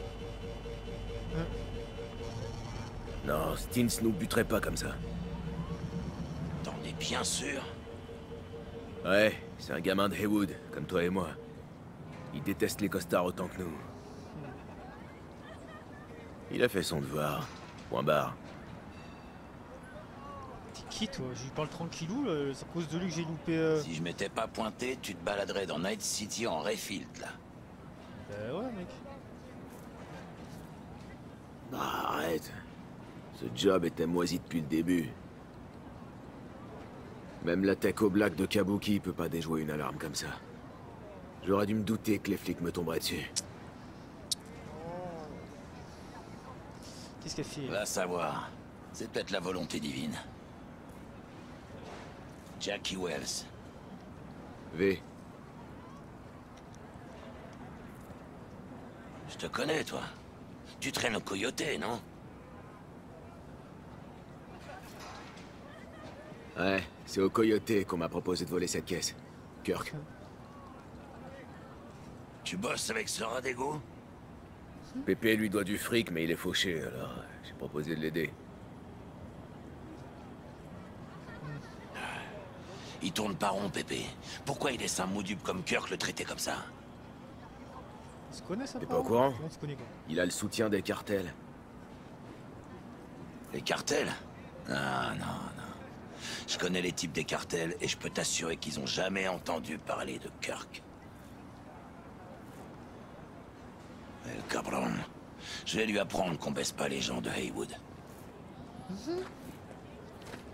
Non, Stins nous buterait pas comme ça. T'en es bien sûr? Ouais, c'est un gamin de Heywood, comme toi et moi. Il déteste les costards autant que nous. Il a fait son devoir. Point barre. T'es qui toi? Je lui parle tranquillou, là. C'est à cause de lui que j'ai loupé. Si je m'étais pas pointé, tu te baladerais dans Night City en Rayfield, là. Bah ouais, mec. Ah, arrête. Ce job était moisi depuis le début. Même la tech au black de Kabuki peut pas déjouer une alarme comme ça. J'aurais dû me douter que les flics me tomberaient dessus. Qu'est-ce qu'elle fait? Va savoir. C'est peut-être la volonté divine. Jackie Wells. V. Je te connais, toi. Tu traînes au Coyote, non? Ouais, c'est au Coyote qu'on m'a proposé de voler cette caisse. Kirk. Tu bosses avec ce rat d'égout? Pépé lui doit du fric, mais il est fauché, alors j'ai proposé de l'aider. Il tourne pas rond, Pépé. Pourquoi il laisse un moudube comme Kirk le traiter comme ça? On se connaît ça? T'es pas au courant? On se connaît quoi? Il a le soutien des cartels. Les cartels? Ah non, non. Je connais les types des cartels et je peux t'assurer qu'ils ont jamais entendu parler de Kirk. El cabron. Je vais lui apprendre qu'on baisse pas les gens de Heywood.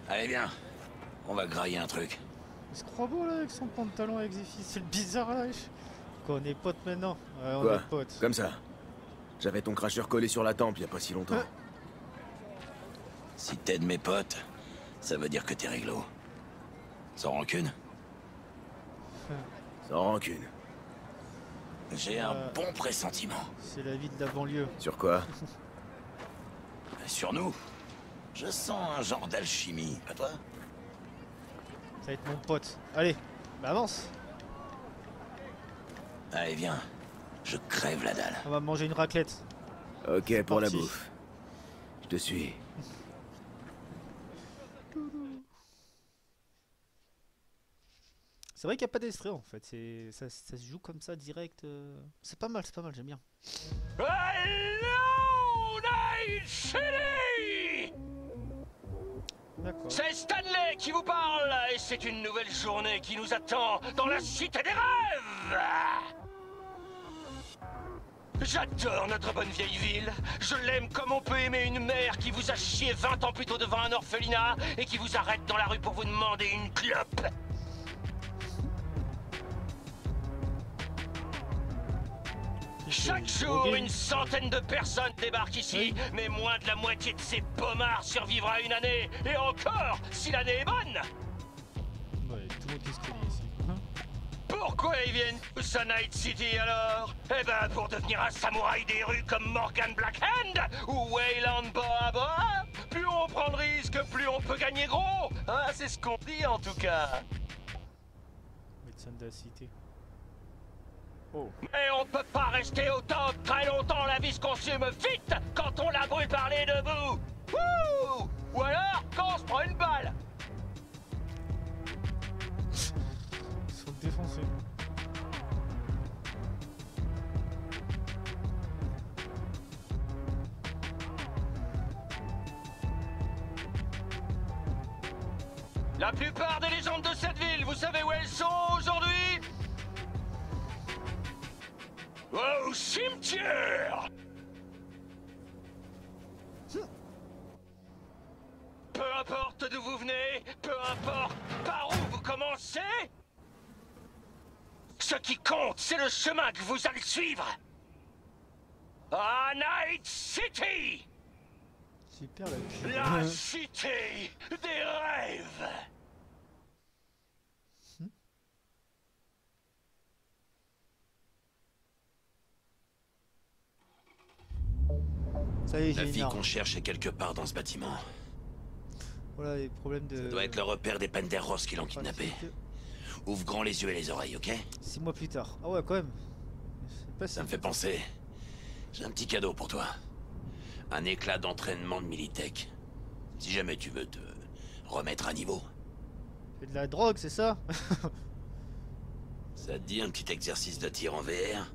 Allez, viens. On va grailler un truc. Il se croit beau là avec son pantalon avec ses fils. C'est le bizarre là. Quoi, on est potes maintenant? Ouais, on Quoi? est potes. Comme ça. J'avais ton cracheur collé sur la tempe il y a pas si longtemps. Si t'aides mes potes, ça veut dire que t'es réglo. Sans rancune? Sans rancune. J'ai un bon pressentiment. C'est la vie de la banlieue. Sur quoi? Sur nous, je sens un genre d'alchimie, pas toi? Ça va être mon pote. Allez, bah avance. Allez, viens. Je crève la dalle. On va manger une raclette. Ok, pour la parti. bouffe. Je te suis. C'est vrai qu'il n'y a pas d'extrait en fait. Ça se joue comme ça direct. C'est pas mal, j'aime bien. Hello, Night City! D'accord. C'est Stanley qui vous parle et c'est une nouvelle journée qui nous attend dans la cité des rêves! J'adore notre bonne vieille ville. Je l'aime comme on peut aimer une mère qui vous a chié 20 ans plus tôt devant un orphelinat et qui vous arrête dans la rue pour vous demander une clope. Chaque jour, une centaine de personnes débarquent ici, mais moins de la moitié de ces pommards survivra une année, et encore, si l'année est bonne. Ouais, tout le monde qui se connaît ici. Pourquoi ils viennent tous à Night City alors? Eh ben, pour devenir un samouraï des rues comme Morgan Blackhand ou Wayland Boa Boa. Plus on prend de risques, plus on peut gagner gros. Ah, c'est ce qu'on dit en tout cas. Médecin de la cité. Mais on peut pas rester au top très longtemps, la vie se consume vite quand on la brûle par les deux bouts. Wouh! Ou alors quand on se prend une balle. Ils sont défoncés. La plupart des légendes de cette ville, vous savez où elles sont aujourd'hui? Au cimetière! Peu importe d'où vous venez, peu importe par où vous commencez, ce qui compte, c'est le chemin que vous allez suivre. À Night City! Super la pub. La cité des rêves! Ça y est, La j'ai une fille arme. qu'on cherche est quelque part dans ce bâtiment. Voilà les problèmes de... Ça doit être le repère des Penderos qui l'ont kidnappé. Ouvre grand les yeux et les oreilles, ok? 6 mois plus tard. Ah ouais, quand même. C'est pas Ça me si- fait penser. J'ai un petit cadeau pour toi. Un éclat d'entraînement de Militech. Si jamais tu veux te remettre à niveau. C'est de la drogue, c'est ça? Ça te dit un petit exercice de tir en VR?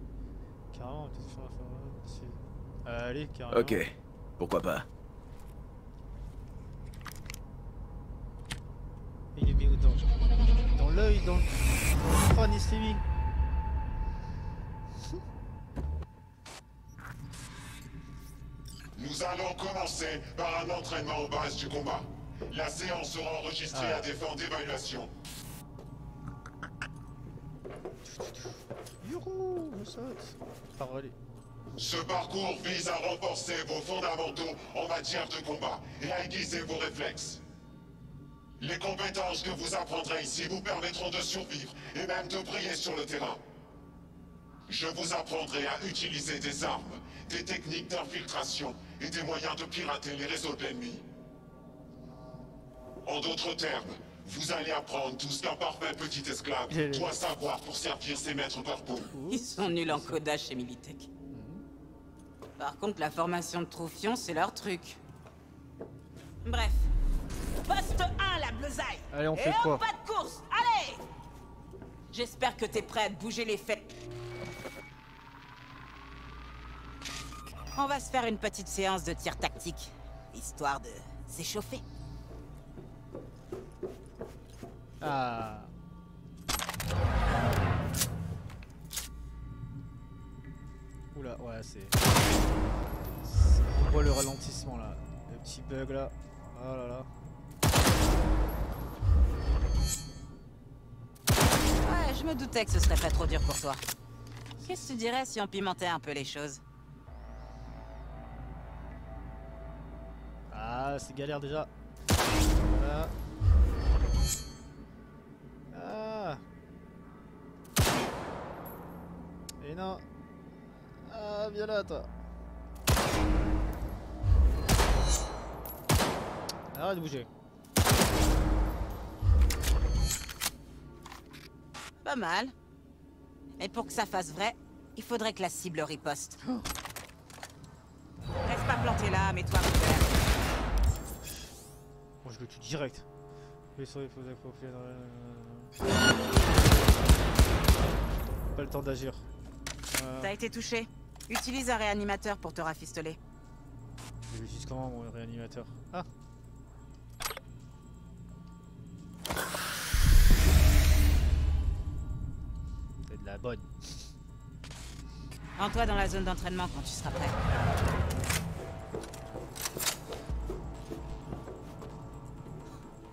Carrément, qu'est-ce que je fais là, allez, carrément. Ok, pourquoi pas. Il est mis où dans l'œil, dans le crâne, streaming. Nous allons commencer par un entraînement aux bases du combat. La séance sera enregistrée à des fins d'évaluation. Youhou, je saute. Allez. Ce parcours vise à renforcer vos fondamentaux en matière de combat et à aiguiser vos réflexes. Les compétences que vous apprendrez ici vous permettront de survivre et même de briller sur le terrain. Je vous apprendrai à utiliser des armes, des techniques d'infiltration et des moyens de pirater les réseaux de l'ennemi. En d'autres termes, vous allez apprendre tout ce qu'un parfait petit esclave doit savoir pour servir ses maîtres corporaux. Ils sont nuls en codage chez Militech. Par contre, la formation de Troufion, c'est leur truc. Bref. Poste 1, la bleusaille. Allez, on fait et quoi? pas de course, allez. J'espère que t'es prêt à te bouger les fesses. On va se faire une petite séance de tir tactique, histoire de s'échauffer. Ah. Oula, ouais, c'est... On voit le ralentissement là. Le petit bug là. Oh là là. Ouais, je me doutais que ce serait pas trop dur pour toi. Qu'est-ce que tu dirais si on pimentait un peu les choses? Ah, c'est galère déjà. Voilà. Ah. Et non. Ah, viens là, toi. Arrête de bouger. Pas mal. Mais pour que ça fasse vrai, il faudrait que la cible riposte. Reste pas planté là, mets-toi à couvert. Bon, je le tue direct. Oui, sur les faux accrochés dans Pas le temps d'agir. T'as été touché. Utilise un réanimateur pour te rafistoler. Je l'utilise comment mon réanimateur? Ah. C'est de la bonne. Rends-toi dans la zone d'entraînement quand tu seras prêt.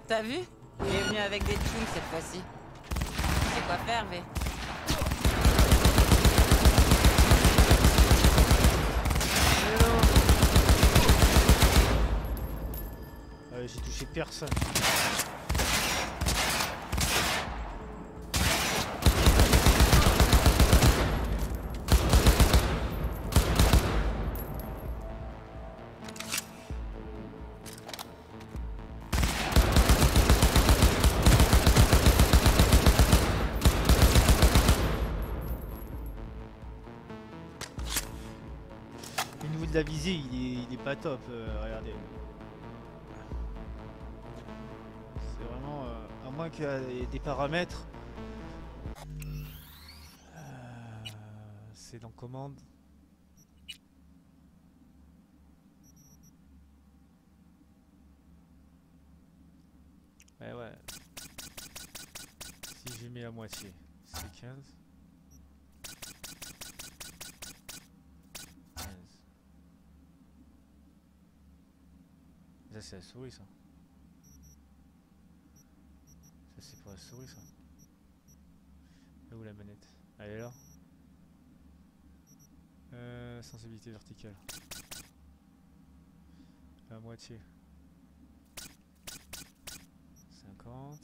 T'as vu? Il est venu avec des tunes cette fois-ci. Tu sais quoi faire, V? J'ai touché personne. Le niveau de la visée, il est pas top, regardez. C'est vraiment, à moins qu'il y ait des paramètres. C'est dans commande. Ouais. Si j'ai mis la moitié, c'est 15. 15. Ça c'est la souris ça. Ça c'est pour la souris ça. Et où la manette? Elle est là. Sensibilité verticale. La moitié. 50.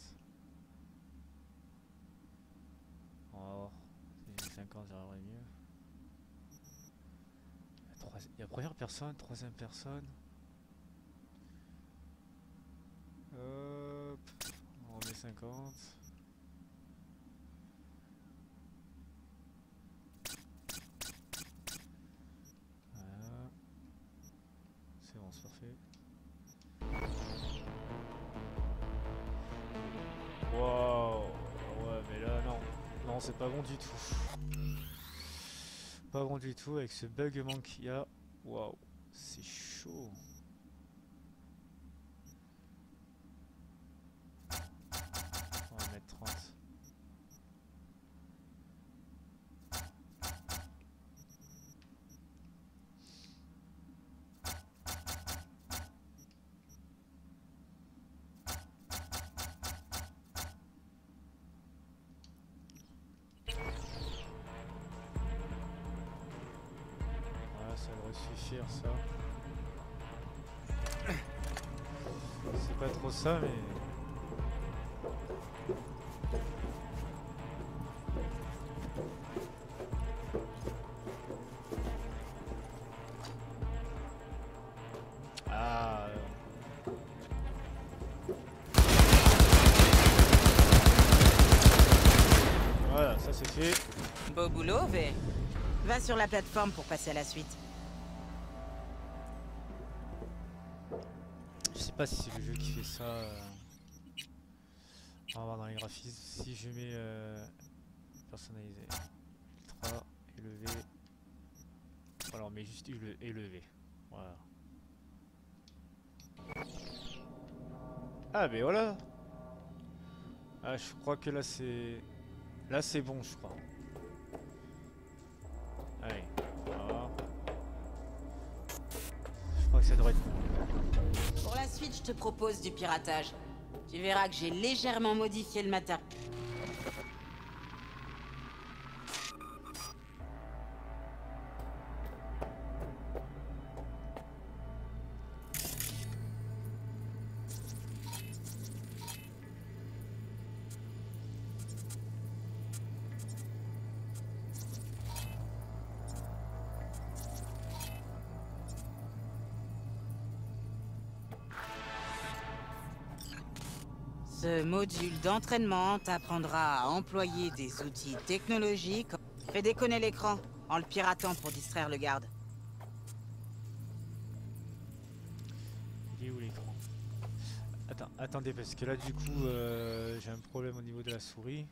Oh, si j'ai 50 j'aurais mieux. Il y a première personne, troisième personne. Hop, on remet 50. c'est pas bon du tout. Pas bon du tout avec ce bugement qu'il y a. Waouh, c'est chaud. On va mettre 30. Ça devrait suffire ça. C'est pas trop ça mais... Ah... Voilà, ça c'est fait. Beau boulot, V. Va sur la plateforme pour passer à la suite. Je sais pas si c'est le jeu qui fait ça. On va voir dans les graphismes. Si je mets personnalisé, ultra, élevé. Alors on met juste élevé. Voilà. Ah mais voilà. Ah je crois que là c'est... Là c'est bon je crois. Allez, voilà. Je crois que ça devrait être bon. Pour la suite, je te propose du piratage. Tu verras que j'ai légèrement modifié le matériel. Ce module d'entraînement t'apprendra à employer des outils technologiques. Fais déconner l'écran en le piratant pour distraire le garde. Il est où l'écran? Attendez, parce que là du coup j'ai un problème au niveau de la souris.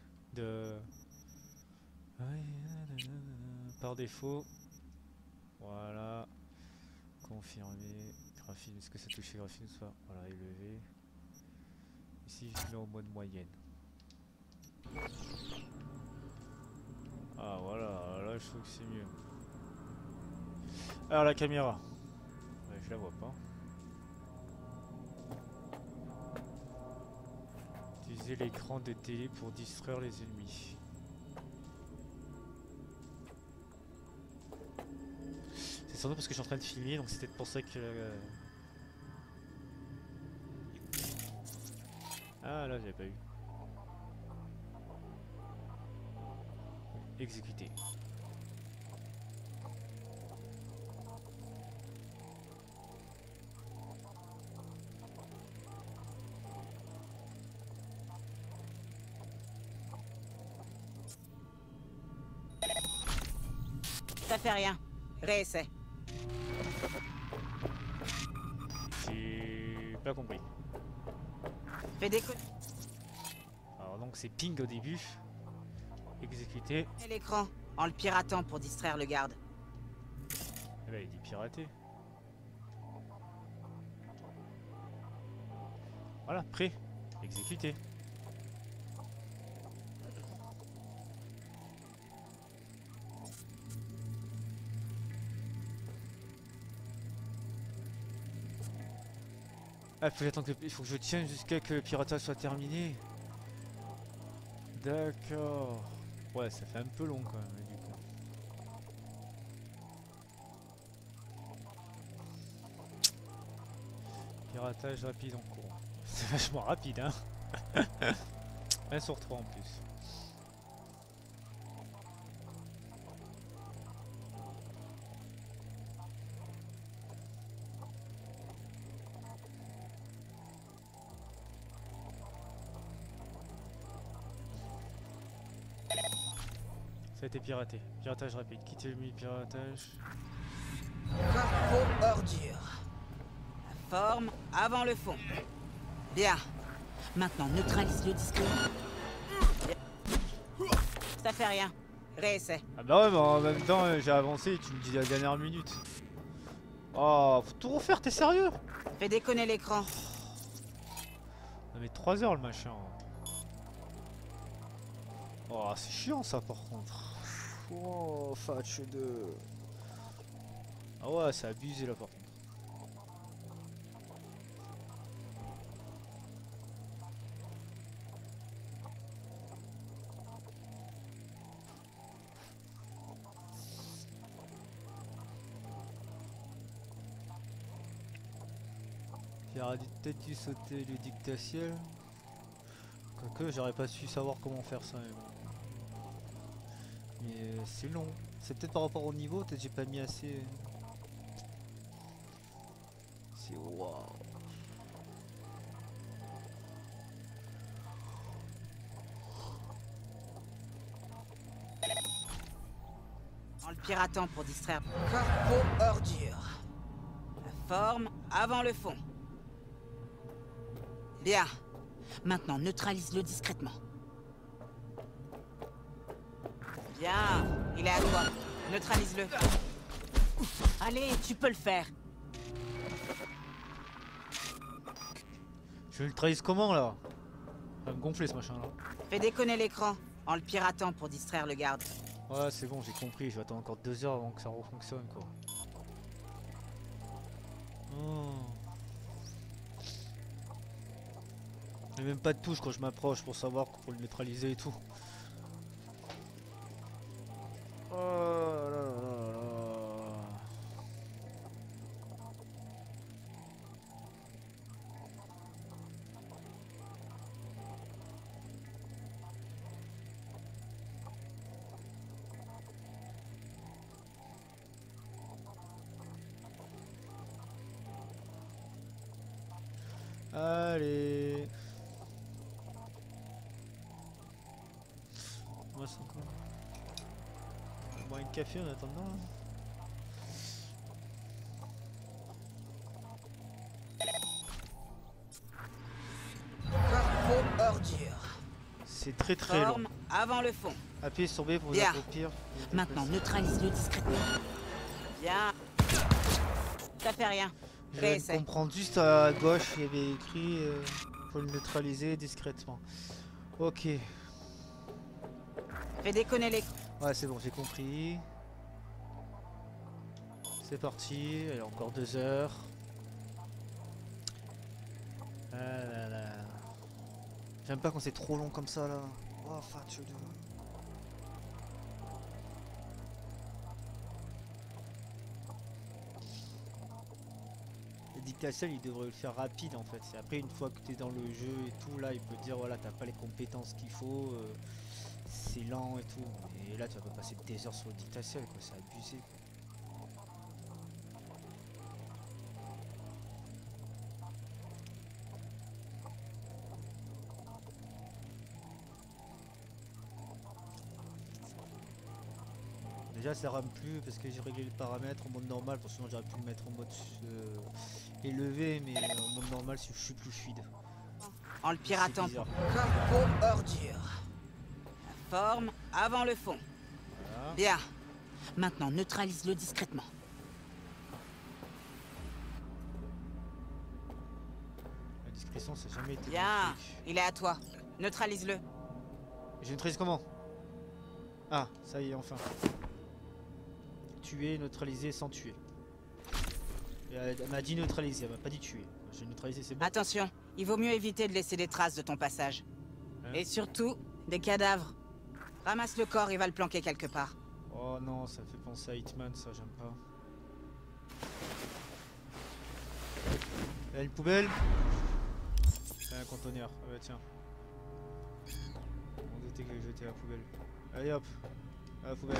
Par défaut. Voilà. Confirmer. Graphisme, est-ce que ça touche les graphismes soit? Voilà, élevé. Ici je mets en mode moyenne. Ah voilà, là je trouve que c'est mieux. Alors la caméra. Ouais, je la vois pas. Utiliser l'écran de télé pour distraire les ennemis. C'est sans doute parce que je suis en train de filmer, donc c'est peut-être pour ça que... Ah là j'avais pas eu. Exécuter. Ça fait rien. Réessaie. J'ai pas compris. Fais déconner Alors donc c'est ping au début. Exécuter. l'écran en le piratant pour distraire le garde. Eh ben, il dit pirater. Voilà, prêt. Exécuter. Ah, il faut que je tienne jusqu'à que le piratage soit terminé. D'accord. Ouais, ça fait un peu long quand même, du coup. Piratage rapide en cours. C'est vachement rapide, hein. 1 sur 3 en plus. Ça a été piraté. Piratage rapide. Quittez le piratage. Corpo ordure. La forme avant le fond. Bien. Maintenant, neutralise le disque. Ça fait rien. Réessaie. Ah bah ouais, mais en même temps, j'ai avancé et tu me dis la dernière minute. Oh, faut tout refaire, t'es sérieux? Fais déconner l'écran. Ça met 3 heures le machin. Oh, c'est chiant ça par contre. Oh, Fatch 2. Ah ouais, c'est abusé là par contre. J'aurais peut-être dû sauter le dictatiel. Quoique j'aurais pas su savoir comment faire ça. Mais c'est long. C'est peut-être par rapport au niveau, peut-être j'ai pas mis assez. C'est waouh. En le piratant pour distraire. Corpo ordure. La forme avant le fond. Bien. Maintenant, neutralise-le discrètement. Bien. Il est à toi. Neutralise-le. Allez, tu peux le faire. Je le trahisse comment là? Ça va me gonfler ce machin là. Fais déconner l'écran en le piratant pour distraire le garde. Ouais, c'est bon, j'ai compris. Je vais attendre encore 2 heures avant que ça refonctionne quoi. Oh. J'ai même pas de touche quand je m'approche pour savoir pour le neutraliser et tout. Oh là là là là. Allez. Moi c'est quoi? On va boire une café en attendant. Corpo ordure. C'est très très long. Forme avant le fond. Appuyez sur B pour vous Bien. accroupir. Maintenant, neutralise-le discrètement. Bien. Ça fait rien. Je viens de Réessaie. comprendre juste à gauche, il y avait écrit faut le neutraliser discrètement. Ok. Fais déconner les... Ouais, c'est bon, j'ai compris. C'est parti. Allez, encore 2 heures. Ah là là. J'aime pas quand c'est trop long comme ça là. Oh, Fatch 2. Le dictatiel il devrait le faire rapide en fait. C'est après une fois que tu es dans le jeu et tout là il peut te dire voilà t'as pas les compétences qu'il faut, c'est lent et tout. Et là tu vas pas passer des heures sur le dictatiel quoi, c'est abusé quoi. Déjà ça rame plus parce que j'ai réglé le paramètre en mode normal, pour sinon j'aurais pu le mettre en mode élevé, mais en mode normal je suis plus fluide. En le piratant. C'est bizarre. Corpo ordure. La forme avant le fond. Voilà. Bien. Maintenant, neutralise-le discrètement. La discrétion ça n'a jamais été Bien. mon truc. Il est à toi. Neutralise-le. Je neutralise comment? Ah, ça y est enfin. Tuer, neutraliser sans tuer. Et elle m'a dit neutraliser, elle m'a pas dit tuer. J'ai neutralisé, c'est bon. Attention, il vaut mieux éviter de laisser des traces de ton passage. Hein? Et surtout, des cadavres. Ramasse le corps et va le planquer quelque part. Oh non, ça me fait penser à Hitman, ça j'aime pas. Il y a une poubelle. C'est un conteneur. Ah bah tiens. On doutait que je jetais à la poubelle. Allez hop, à la poubelle.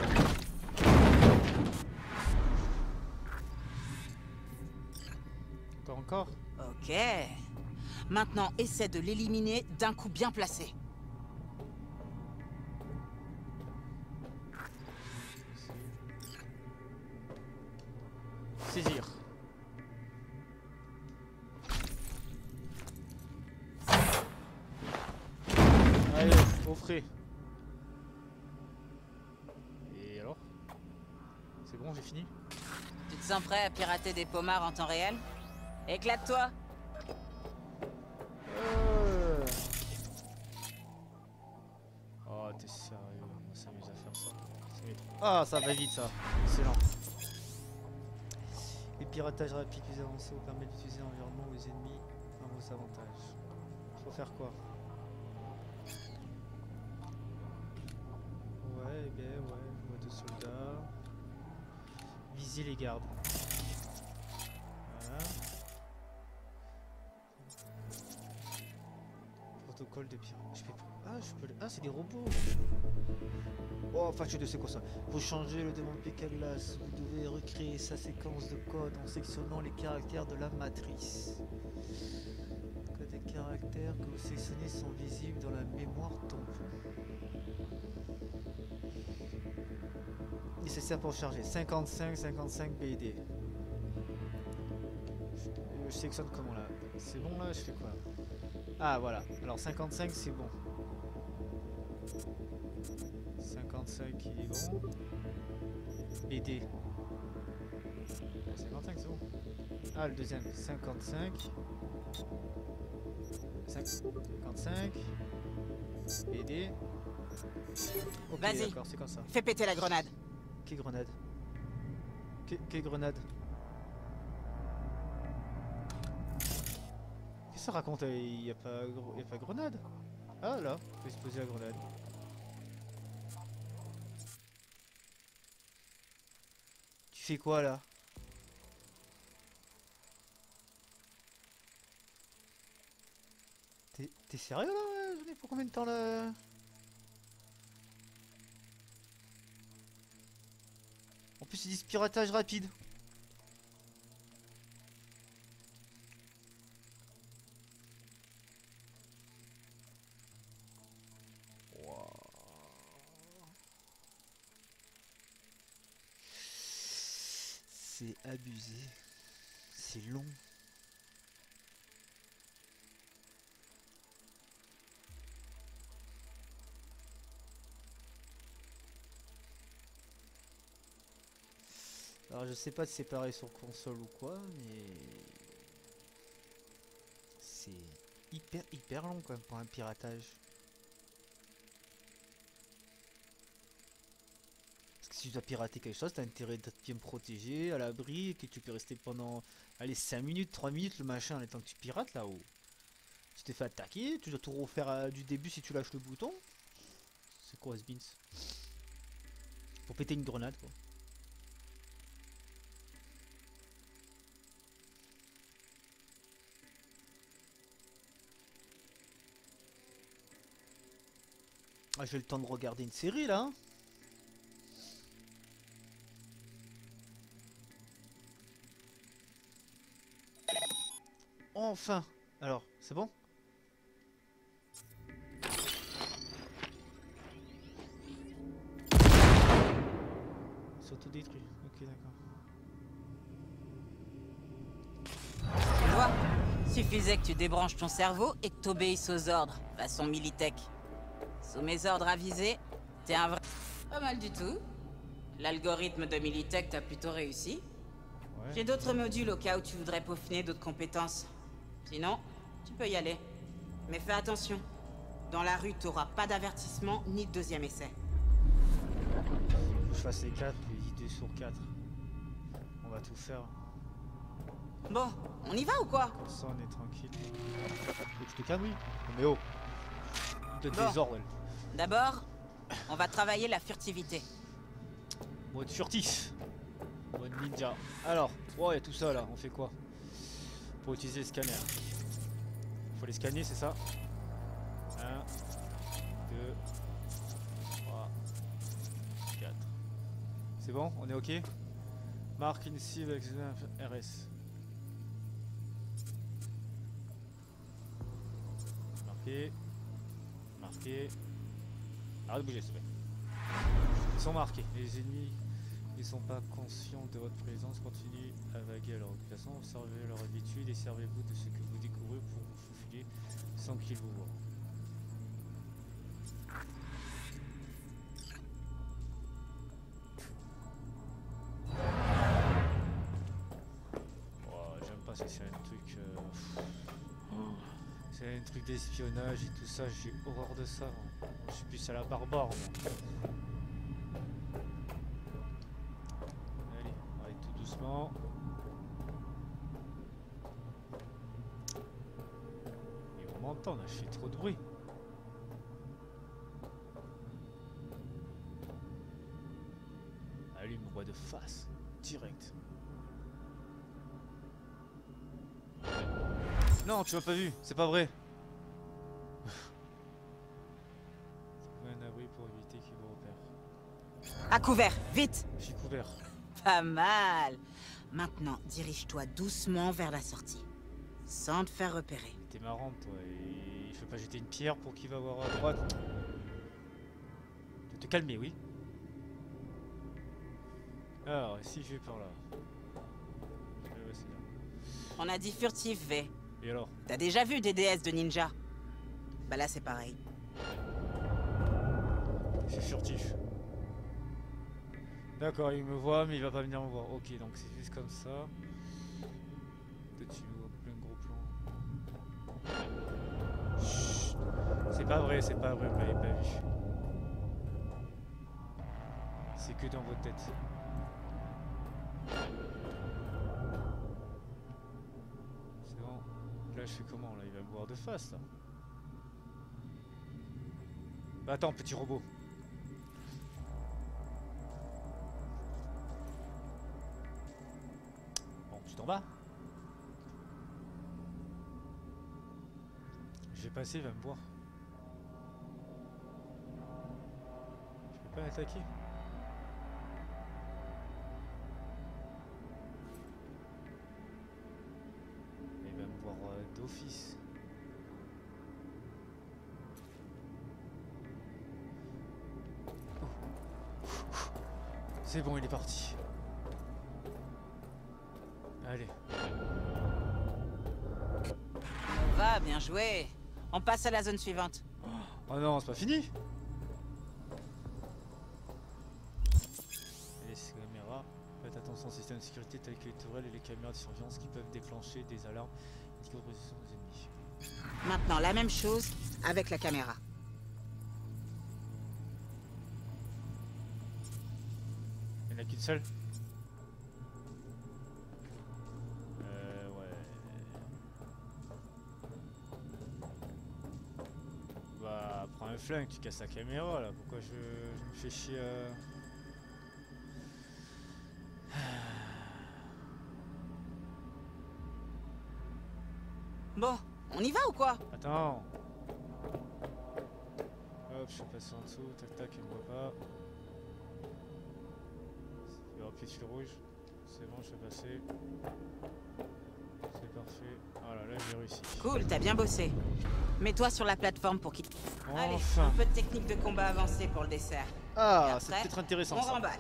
Encore. Ok. Maintenant, essaie de l'éliminer d'un coup bien placé. Saisir. Allez, au frais. C'est bon, j'ai fini. Tu te sens prêt à pirater des pommards en temps réel? Éclate-toi! Oh, t'es sérieux, on s'amuse à faire ça. Ah, ça va vite ça. Excellent. Les piratages rapides plus avancés vous permettent d'utiliser l'environnement ou les ennemis à vos avantages. Faut faire quoi? Ouais, bien, ouais, mode soldat. Viser les gardes. Voilà. Protocole de pirate. Je peux... Ah, je peux... Ah, c'est des robots. Oh, enfin, je sais quoi ça. Pour changer le demande Picaglas, vous devez recréer sa séquence de code en sélectionnant les caractères de la matrice. Que des caractères que vous sélectionnez sont visibles dans la mémoire tampon. Nécessaire pour charger 55 BD. Je sélectionne comment là? C'est bon là? Je fais quoi? Ah voilà, alors 55 c'est bon. 55 il est bon. BD. 55 c'est bon. Ah le deuxième, 55. 55. BD. Ok d'accord, c'est comme ça. Fais péter la grenade. Quelle grenade? Quelle grenade? Qu'est-ce que ça raconte? Il n'y a pas grenade? Ah là, faut exploser la grenade. Tu fais quoi là? T'es sérieux là? J'en ai pour combien de temps là? En plus ils disent piratage rapide. C'est abusé. C'est long. Alors je sais pas si c'est pareil sur console ou quoi, mais c'est hyper long quand même pour un piratage. Parce que si tu dois pirater quelque chose, t'as intérêt d'être bien protégé, à l'abri, et que tu peux rester pendant, allez, 5 minutes, 3 minutes le machin, le temps que tu pirates là-haut. Tu t'es fait attaquer, tu dois tout refaire du début si tu lâches le bouton. C'est quoi ce beans? Pour péter une grenade quoi. Ah, j'ai le temps de regarder une série là. Hein. Enfin. Alors, c'est bon? S'autodétruit. Ok, d'accord. Tu vois, suffisait que tu débranches ton cerveau et que t'obéisses aux ordres, façon Militech. Sous mes ordres avisés, t'es un vrai... Pas mal du tout. L'algorithme de Militech t'a plutôt réussi. Ouais. J'ai d'autres modules au cas où tu voudrais peaufiner d'autres compétences. Sinon, tu peux y aller. Mais fais attention. Dans la rue, t'auras pas d'avertissement ni de deuxième essai. Faut que je fasse les 4, les 2 sur 4. On va tout faire. Bon, on y va ou quoi? Comme ça, on est tranquille. Faut que je te calme, oui. Mais oh! De Bon. désordre. D'abord, on va travailler la furtivité. Mode furtif. Mode ninja. Alors, oh, il y a tout ça là. On fait quoi? Pour utiliser le scanner. Faut les scanner, c'est ça? 1, 2, 3, 4. C'est bon? On est ok? Marque une cible avec RS. Marqué. Marqué. Arrête de bouger, s'il te plaît. Ils sont marqués. Les ennemis ne sont pas conscients de votre présence. Continuez à vaguer à leur occupation. Observez leur habitude et servez-vous de ce que vous découvrez pour vous faufiler sans qu'ils vous voient. pas, c'est un truc... c'est un truc d'espionnage et tout ça, j'ai horreur de ça. Moi. Je suis plus à la barbare, moi. Allez, on va aller tout doucement. Et on m'entend, là, je fais trop de bruit. Allez, il me voit de face, direct. Non, tu m'as pas vu, c'est pas vrai. Trouver un abri pour éviter qu'il me repère. À couvert, vite! Je suis couvert. Pas mal! Maintenant, dirige-toi doucement vers la sortie, sans te faire repérer. T'es marrante, toi, et il faut pas jeter une pierre pour qu'il va voir à droite. Te calmer, oui. Alors, si je vais par là. Ouais, c'est bien. On a dit furtif, V. Et alors? T'as déjà vu des DS de ninja? Bah là, c'est pareil. Je suis furtif. D'accord, il me voit, mais il va pas venir me voir. Ok, donc c'est juste comme ça. Peut-être tu me vois plein de gros plans. Chut. C'est pas vrai, vous m'avez pas vu. C'est que dans votre tête. C'est bon. Là, je fais comment? Là, il va me voir de face, là. Bah, attends, petit robot. Bon, tu t'en vas? Je vais passer, il va me voir. Je peux pas l'attaquer? Il va me voir d'office. C'est bon, il est parti. Allez. On va, bien joué. On passe à la zone suivante. Oh non, c'est pas fini. Les caméras. Faites attention au système de sécurité tel que les tourelles et les caméras de surveillance qui peuvent déclencher des alarmes indiquant la position des ennemis. Maintenant, la même chose avec la caméra. Il n'y en a qu'une seule? Ouais. Bah, prends un flingue, tu casses la caméra là. Pourquoi je me fais chier Bon, on y va ou quoi? Attends. Hop, je suis passé en dessous. Tac tac, il me voit pas. Il va appuyer sur le rouge. C'est bon, je suis passé. C'est parfait. Voilà, là j'ai réussi. Cool, t'as bien bossé. Mets-toi sur la plateforme pour qu'il... Allez, Enfin. un peu de technique de combat avancée pour le dessert. Ah, c'est peut-être intéressant on ça. remballe.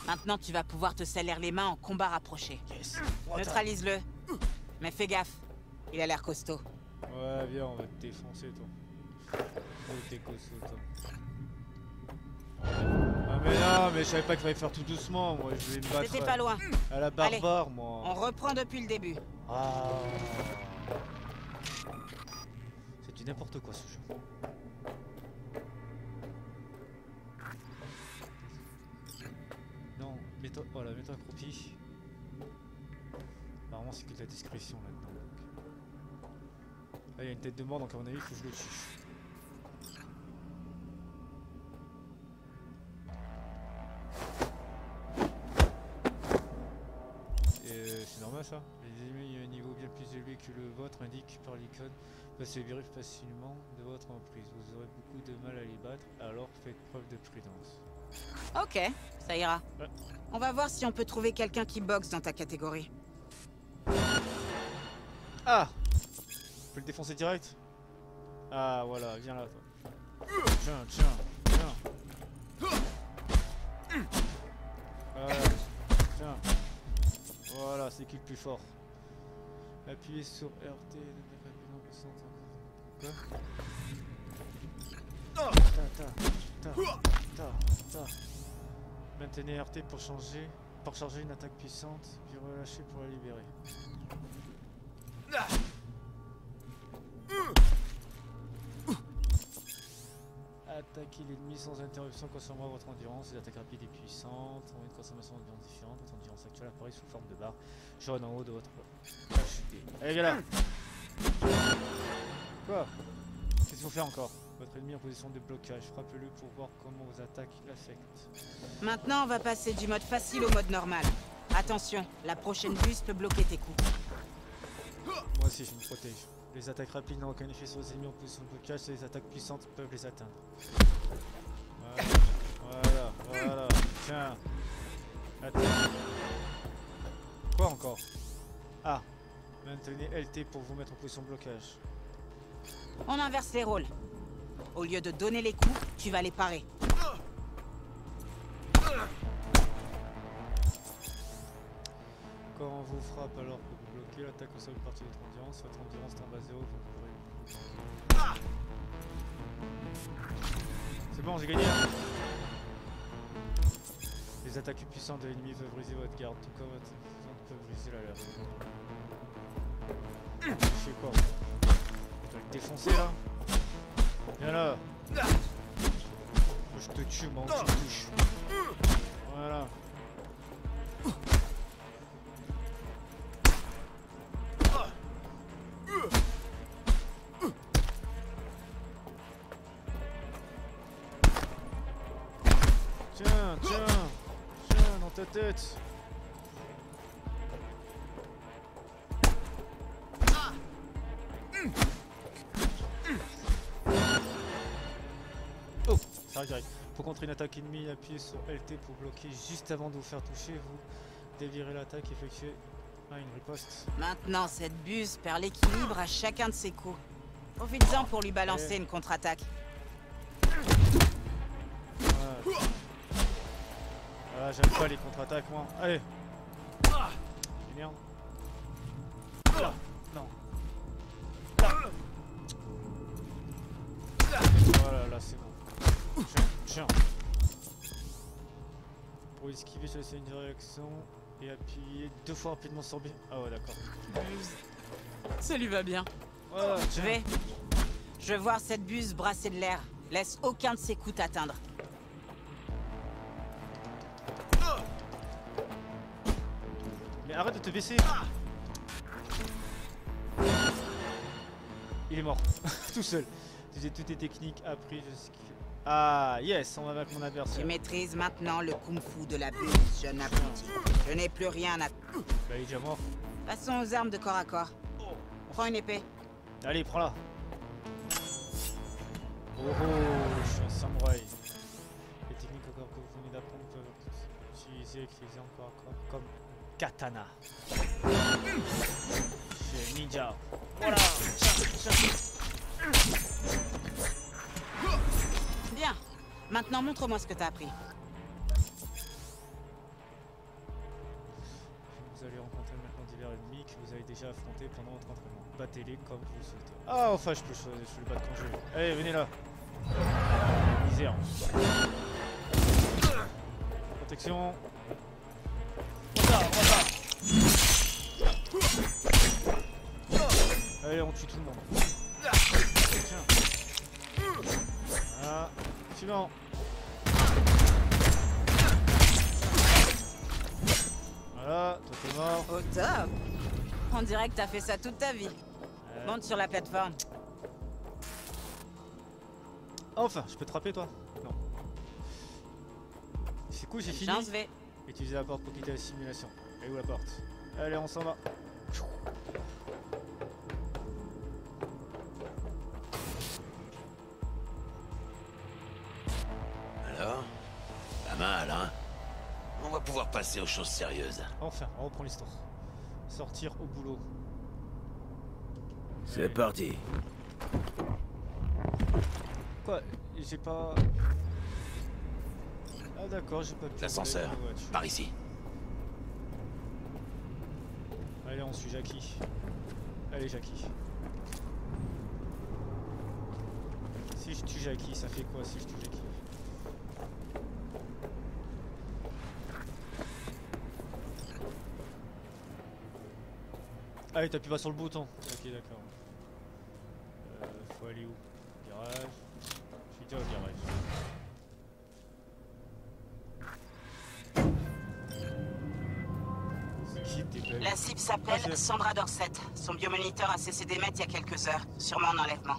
Maintenant, tu vas pouvoir te salir les mains en combat rapproché. Yes. Neutralise-le. Mais fais gaffe, il a l'air costaud. Ouais, viens, on va te défoncer, toi. Oh, t'es costaud, toi. Ah, mais non, mais je savais pas qu'il fallait faire tout doucement. Moi, je vais me battre. C'était pas loin. À la barbare, Allez, moi. On reprend depuis le début. Ah. C'est du n'importe quoi, ce jeu. Non, mets-toi. Voilà, mets-toi accroupi. Apparemment, c'est que de la discrétion là-dedans. Là, il y a une tête de mort, donc à mon avis, il faut que je le tue. C'est normal ça. Les ennemis à un niveau bien plus élevé que le vôtre indiquent par l'icône peuvent se libérer facilement de votre emprise. Vous aurez beaucoup de mal à les battre, alors faites preuve de prudence. Ok, ça ira. Ouais. On va voir si on peut trouver quelqu'un qui boxe dans ta catégorie. Ah! On peut le défoncer direct? Ah voilà, viens là toi. Tiens, tiens, tiens. Tiens. Voilà, c'est qui le plus fort. Appuyez sur RT. Quoi? Ta ta ta ta ta. Maintenez RT pour charger une attaque puissante, puis relâcher pour la libérer. Attaquez l'ennemi sans interruption consommera votre endurance. Les attaques rapides et puissantes ont une consommation d'endurance différente. Votre endurance actuelle apparaît sous forme de barre jaune en haut de votre HP. Allez, viens là. Quoi? Qu'est-ce qu'il faut faire encore? Votre ennemi en position de blocage. Frappez-le pour voir comment vos attaques l'affectent. Maintenant, on va passer du mode facile au mode normal. Attention, la prochaine buse peut bloquer tes coups. Moi aussi, je me protège. Les attaques rapides n'ont aucun effet sur les ennemis en position de blocage, et les attaques puissantes peuvent les atteindre. Voilà. Tiens. Attends. Quoi encore? Ah. Maintenez LT pour vous mettre en position de blocage. On inverse les rôles. Au lieu de donner les coups, tu vas les parer. Quand on vous frappe alors que vous bloquez, l'attaque au sol une partie de votre endurance tombe à 0, vous pourrez... C'est bon, j'ai gagné. Les attaques puissantes de l'ennemi peuvent briser votre garde, tout comme votre puissante peut briser la leur. Je sais quoi? Je vais le défoncer là. Viens là. Je te tue, moi, tu me touches. Voilà. Tiens, dans ta tête. Oh, ça arrive. Pour contrer une attaque ennemie, appuyez sur LT pour bloquer juste avant de vous faire toucher. Vous dévirez l'attaque et effectuez une riposte. Maintenant, cette buse perd l'équilibre à chacun de ses coups. Profites-en pour lui balancer une contre-attaque. Ah, j'aime pas les contre-attaques, moi. Allez. Merde. Là. Non. Là. Voilà, là c'est bon. Tiens. Pour esquiver, choisissez une réaction et appuyer 2 fois rapidement sur B. Ah ouais, d'accord. Ça lui va bien. Voilà, Je vais voir cette buse brasser de l'air. Laisse aucun de ses coups t'atteindre. Mais arrête de te baisser. Il est mort. Tout seul. J'ai toutes tes techniques appris. Ah yes, on va avec mon adversaire. Tu maîtrises maintenant le kung-fu de la buse, jeune apprenti. Je n'ai plus rien à... Bah il est déjà mort. Passons aux armes de corps à corps. Prends une épée. Allez, prends-la. Oh, je suis un samouraï. Les techniques encore que vous venez d'apprendre peuvent être utilisées encore à corps comme katana. Je suis ninja. Voilà. Bien. Maintenant, montre-moi ce que t'as appris. Vous allez rencontrer maintenant divers ennemis que vous avez déjà affrontés pendant votre entraînement. Battez-les comme vous le souhaitez. Ah, enfin, je peux le battre quand je veux. Allez, venez là. Misère. Protection. Retard. Allez, on tue tout le monde. Tiens. Voilà. Suivant. Voilà, toi t'es mort. Au top. On dirait que t'as fait ça toute ta vie. Monte sur la plateforme. Enfin, je peux te frapper toi? Non. C'est cool, j'ai fini. Chance V. Utilisez la porte pour quitter la simulation. Et où la porte? Allez, on s'en va. Alors? Pas mal, hein? On va pouvoir passer aux choses sérieuses. Enfin, on reprend l'histoire. Sortir au boulot. C'est parti. Quoi? J'ai pas... Ah d'accord, j'ai pas pu... L'ascenseur, par ici. Allez, on suit Jackie. Allez, Jackie. Si je tue Jackie, ça fait quoi si je tue Jackie? Ah oui, t'appuies pas sur le bouton. Ok, d'accord. Faut aller où? Garage. Je suis déjà au garage. La cible s'appelle Sandra Dorset. Son biomoniteur a cessé d'émettre il y a quelques heures, sûrement en enlèvement.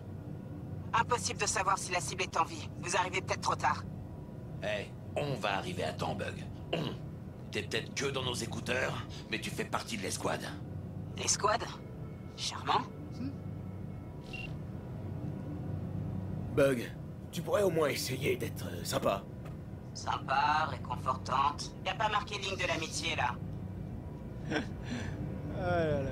Impossible de savoir si la cible est en vie. Vous arrivez peut-être trop tard. Eh, on va arriver à temps, Bug. On. T'es peut-être que dans nos écouteurs, mais tu fais partie de l'escouade. L'escouade? Charmant. Bug, tu pourrais au moins essayer d'être sympa. Sympa, réconfortante. Y a pas marqué ligne de l'amitié, là. Ah là là.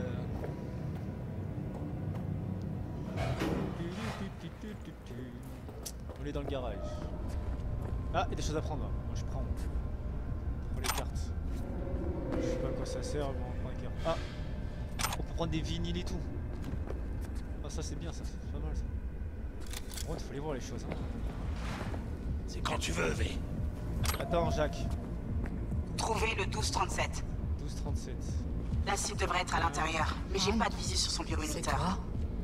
On est dans le garage. Ah, il y a des choses à prendre là. Moi je prends. Pour les cartes. Je sais pas à quoi ça sert, mais on prend les cartes. Ah, on peut prendre des vinyles et tout. Ah, ça c'est bien, ça c'est pas mal ça. Par contre, il faut les voir les choses. Hein. C'est quand tu veux, V. Attends, Jacques. Trouvez le 1237. 1237. La cible devrait être à l'intérieur, mais j'ai pas de visu sur son biomoniteur.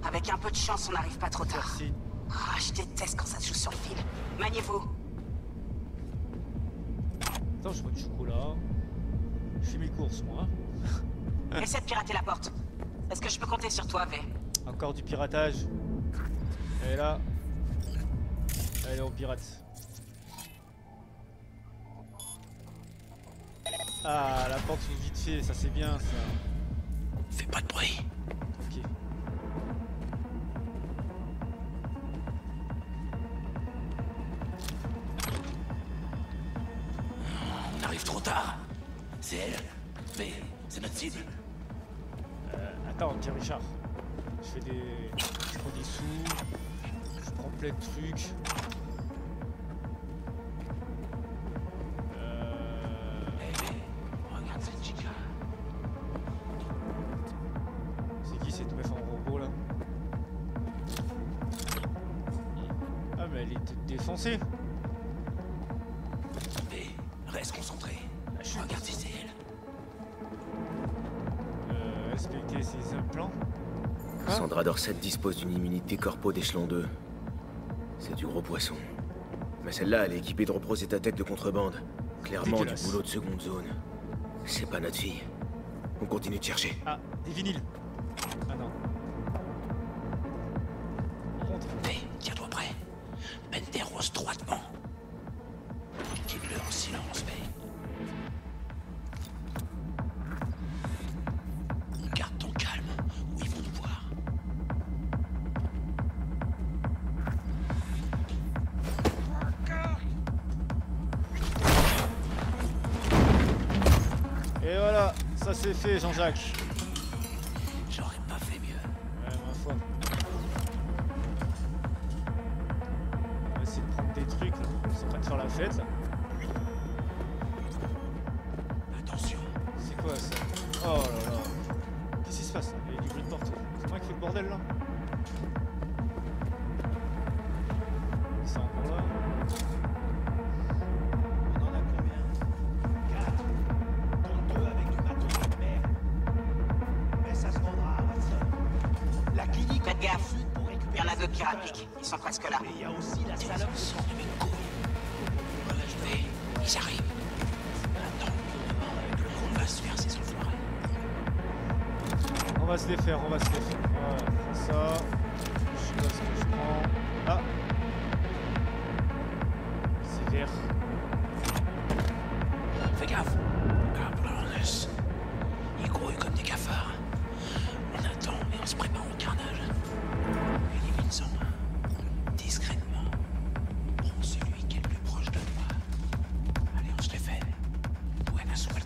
Avec un peu de chance, on n'arrive pas trop tard. Merci. Ah, je déteste quand ça se joue sur le fil. Maniez-vous. Attends, je vois du chocolat. Je fais mes courses, moi. Essaie de pirater la porte. Est-ce que je peux compter sur toi, V? Encore du piratage. Et là. Allez, on pirate. Ah, la porte s'ouvre vite fait, ça c'est bien ça. Fais pas de bruit. Ok. On arrive trop tard. C'est elle. V, c'est notre cible. Attends, tiens Richard. Je prends des sous. Je prends plein de trucs. Regarde cette chica. C'est qui cette meuf en robot là? Ah mais elle est toute défoncée. V, reste concentré. Regarde si c'est elle. Respecter ses implants. Sandra Dorset dispose d'une immunité corpo d'échelon 2. C'est du gros poisson. Mais celle-là, elle est équipée de reprosé-ta-tête de contrebande. Clairement Dégueulasse. du boulot de seconde zone. C'est pas notre fille. On continue de chercher. Ah, des vinyles. Ah non. Contre. V, tiens-toi prêt. Penteros droitement. Quitte-le en silence, V. Garde ton calme, ou ils vont nous voir. Et voilà, ça c'est fait Jean-Jacques. J'aurais pas fait mieux. Ouais, ma foi. On va essayer de prendre des trucs là. Ils sont en train de faire la fête là. Attention. C'est quoi ça? Oh là là. Qu'est-ce qui se passe là? Il y a du bruit de partout. C'est moi qui fais le bordel là? Ils sont encore là. On en a combien? 4. Dont 2 avec du matos de merde. Mais ça se vendra à Watson. La clinique Faites gaffe. ensuite pour Il y récupérer en a d'autres qui ses rappliquent. Ils sont presque là. Mais il y a aussi la salope de Sors de mes couilles. V, ils arrivent. Attends, avec le monde va se faire ces enfoirés. On va se les faire, on va se les faire. Voilà, je prends ça. Je sais pas ce que je prends. Ah! C'est vert. Fais gaffe. Cabrones. Ils grouillent comme des cafards. On attend et on se prépare au carnage. Élimine-en. Discrètement. Prends celui qui est le plus proche de toi. Allez, on se les fait. Buena suerte.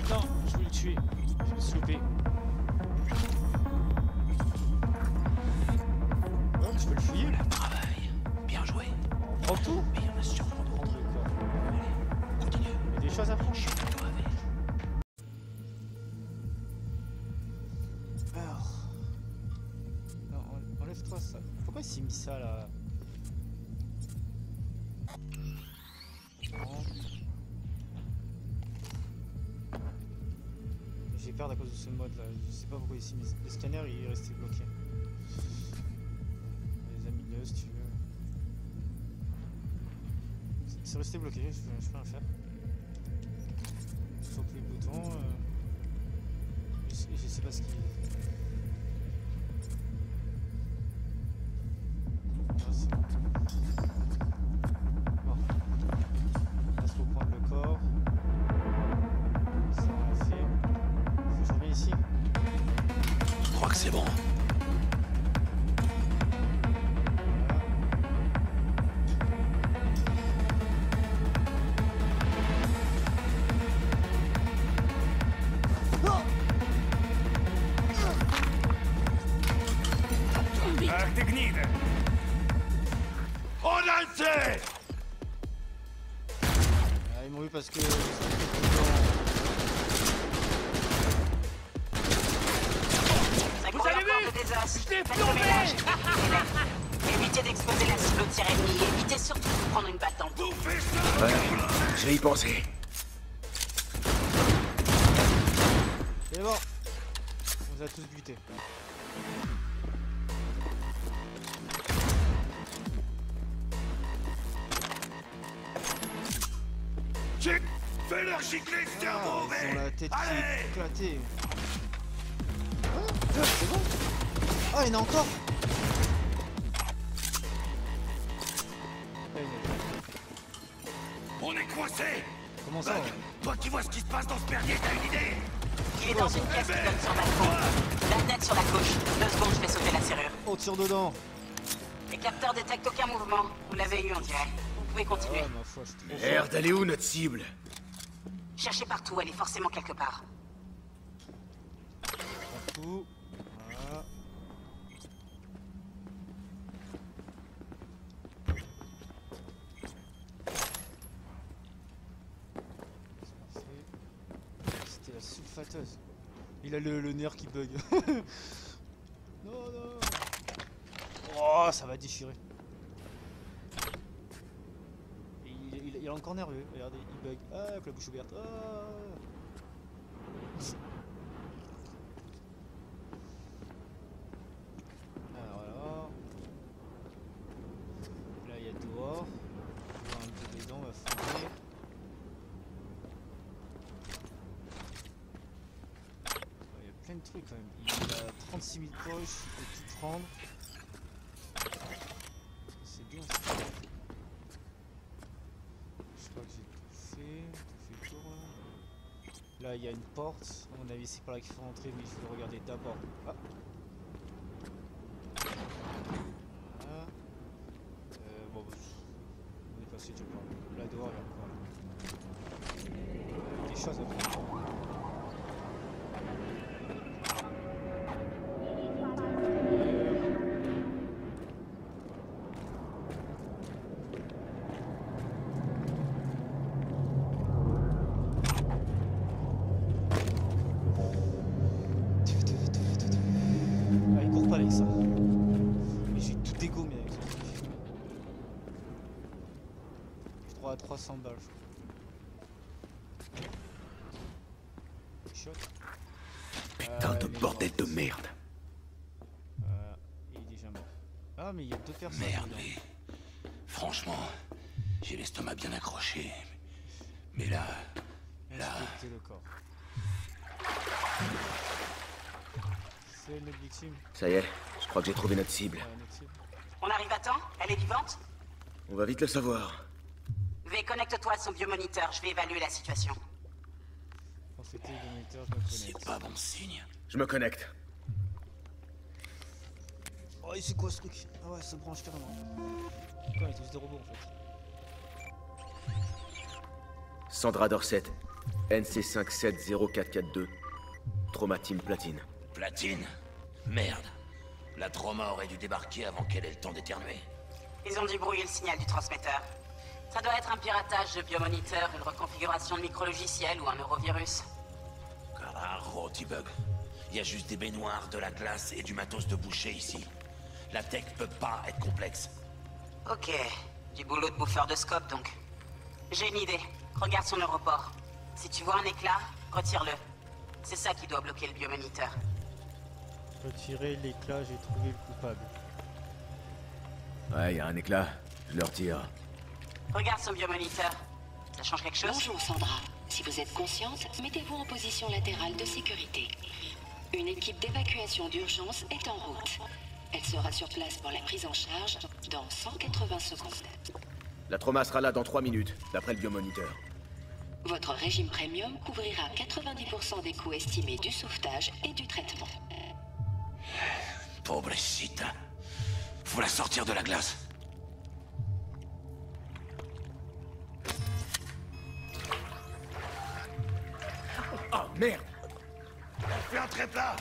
Non, je vais le tuer. Je vais le souper. Oh, je peux le fouiller là. Travail. Bien joué. On prend tout. Mais il y en a sûrement d'autres. Allez, continue. Il y a des choses à prendre. Je suis avec toi, V. Alors. Non, enlève-toi ça. Pourquoi il s'est mis ça là? ce mode là. Je sais pas pourquoi ici, mais le scanner il est resté bloqué. Les amis de si tu veux. C'est resté bloqué, je peux rien faire. Je saute les boutons. Je sais pas ce qu'il. Ah, c'est bon. Bon. Là, faut prendre le corps. Ça on l'a fait. Faut que je revienne ici. Je crois que c'est bon. Ils m'ont vu parce que... Vous avez vu? Je l'ai plombé. Évitez d'exposer la cible au tir ennemi et évitez surtout de prendre une balle dans le dos. Ouais, je vais y penser. C'est bon. On vous a tous butés. Fais-leur gicler le cerveau, Ils ont la tête qui est éclatée. C'est bon. Ah, il y en a encore. On est coincé. Comment ça? Toi qui vois ce qui se passe dans ce merdier, t'as une idée? Il est dans une pièce qui donne sur le balcon. La fenêtre sur la gauche. 2 secondes, je fais sauter la serrure. On tire dedans. Les capteurs détectent aucun mouvement. Vous l'avez eu, on dirait. Vous pouvez continuer. Ah, ma foi, je suis trop fort. Merde, elle est où notre cible? Cherchez partout, elle est forcément quelque part. Partout. Voilà. C'était la sulfateuse. Il a le nerf qui bug. Non, non. Oh, ça va déchirer. Il est encore nerveux. Regardez, il bug. Ah, avec la bouche ouverte. Ah. Alors. Là, il y a dehors. On va un peu dedans, on va fouiller. Il y a plein de trucs quand même. Il a 36 000 poches, il peut tout prendre. C'est bien ça. Je crois que j'ai tout fait le tour là. Là il y a une porte, à mon avis c'est par là qu'il faut rentrer, mais il faut regarder d'abord. Ah. Voilà. Bon, on est passé déjà par là. Là dehors il y a encore des choses à faire. Avec ça. Mais j'ai tout dégommé avec ça. Je crois à 300 balles. Shot. Putain de bordel de merde. Il est déjà mort. Ah mais il y a 2 personnes. Merde, mais... Franchement, j'ai l'estomac bien accroché. Mais là... Inspecter le corps. C'est notre victime. Ça y est, je crois que j'ai trouvé notre cible. On arrive à temps? Elle est vivante? On va vite le savoir. V, connecte-toi à son biomoniteur, je vais évaluer la situation. C'est pas bon signe. Je me connecte. Oh, c'est quoi ce truc? Ah ouais, ça branche carrément. Quoi, il est tous des robots en fait. Sandra Dorset, NC570442, Trauma Team Platine. Platine? Merde. La trauma aurait dû débarquer avant qu'elle ait le temps d'éternuer. Ils ont dû brouiller le signal du transmetteur. Ça doit être un piratage de biomoniteur, une reconfiguration de micro-logiciel ou un neurovirus. Un rotibug. Il y a juste des baignoires, de la glace et du matos de boucher ici. La tech peut pas être complexe. Ok. Du boulot de bouffeur de scope donc. J'ai une idée. Regarde son neuroport. Si tu vois un éclat, retire-le. C'est ça qui doit bloquer le biomoniteur. Retirer l'éclat, j'ai trouvé le coupable. Ouais, y a un éclat. Je le retire. Regarde son biomoniteur. Ça change quelque chose? Bonjour Sandra. Si vous êtes consciente, mettez-vous en position latérale de sécurité. Une équipe d'évacuation d'urgence est en route. Elle sera sur place pour la prise en charge dans 180 secondes. La trauma sera là dans 3 minutes, d'après le biomoniteur. Votre régime premium couvrira 90% des coûts estimés du sauvetage et du traitement. Pobrecita. Faut la sortir de la glace. Oh merde! Fais un trépas.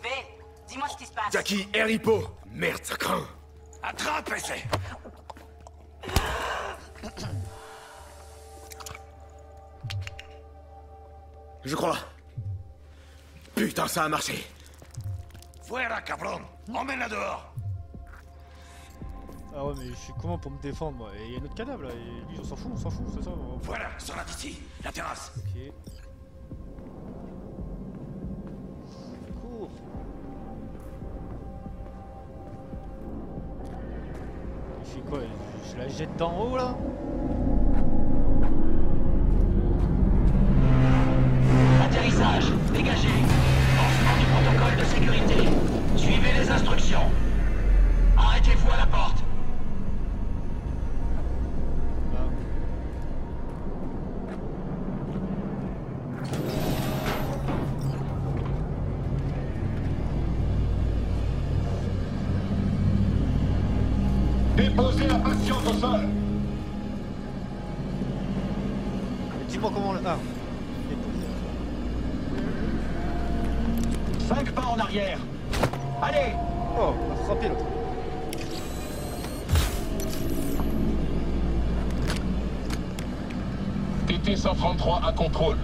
V, dis-moi ce qui se passe. Jackie, air hippo! Merde, ça craint! Attrape, essai. Je crois. Putain, ça a marché! Fuera, cabron. Emmène-la dehors. Ah ouais, mais je suis comment pour me défendre moi? Et il y a un autre cadavre là, et lui on s'en fout, c'est ça? Voilà, sors-la d'ici. La terrasse. Ok. Cours. Il fait quoi? Je la jette d'en haut là? Atterrissage, dégagé. Lancement du protocole de sécurité. Suivez les instructions. Arrêtez-vous à la porte. Déposez la patiente au sol. Dis-moi comment le... Ah. 5 pas en arrière. Allez. Oh, on a frappé l'autre. TT-133 à contrôle.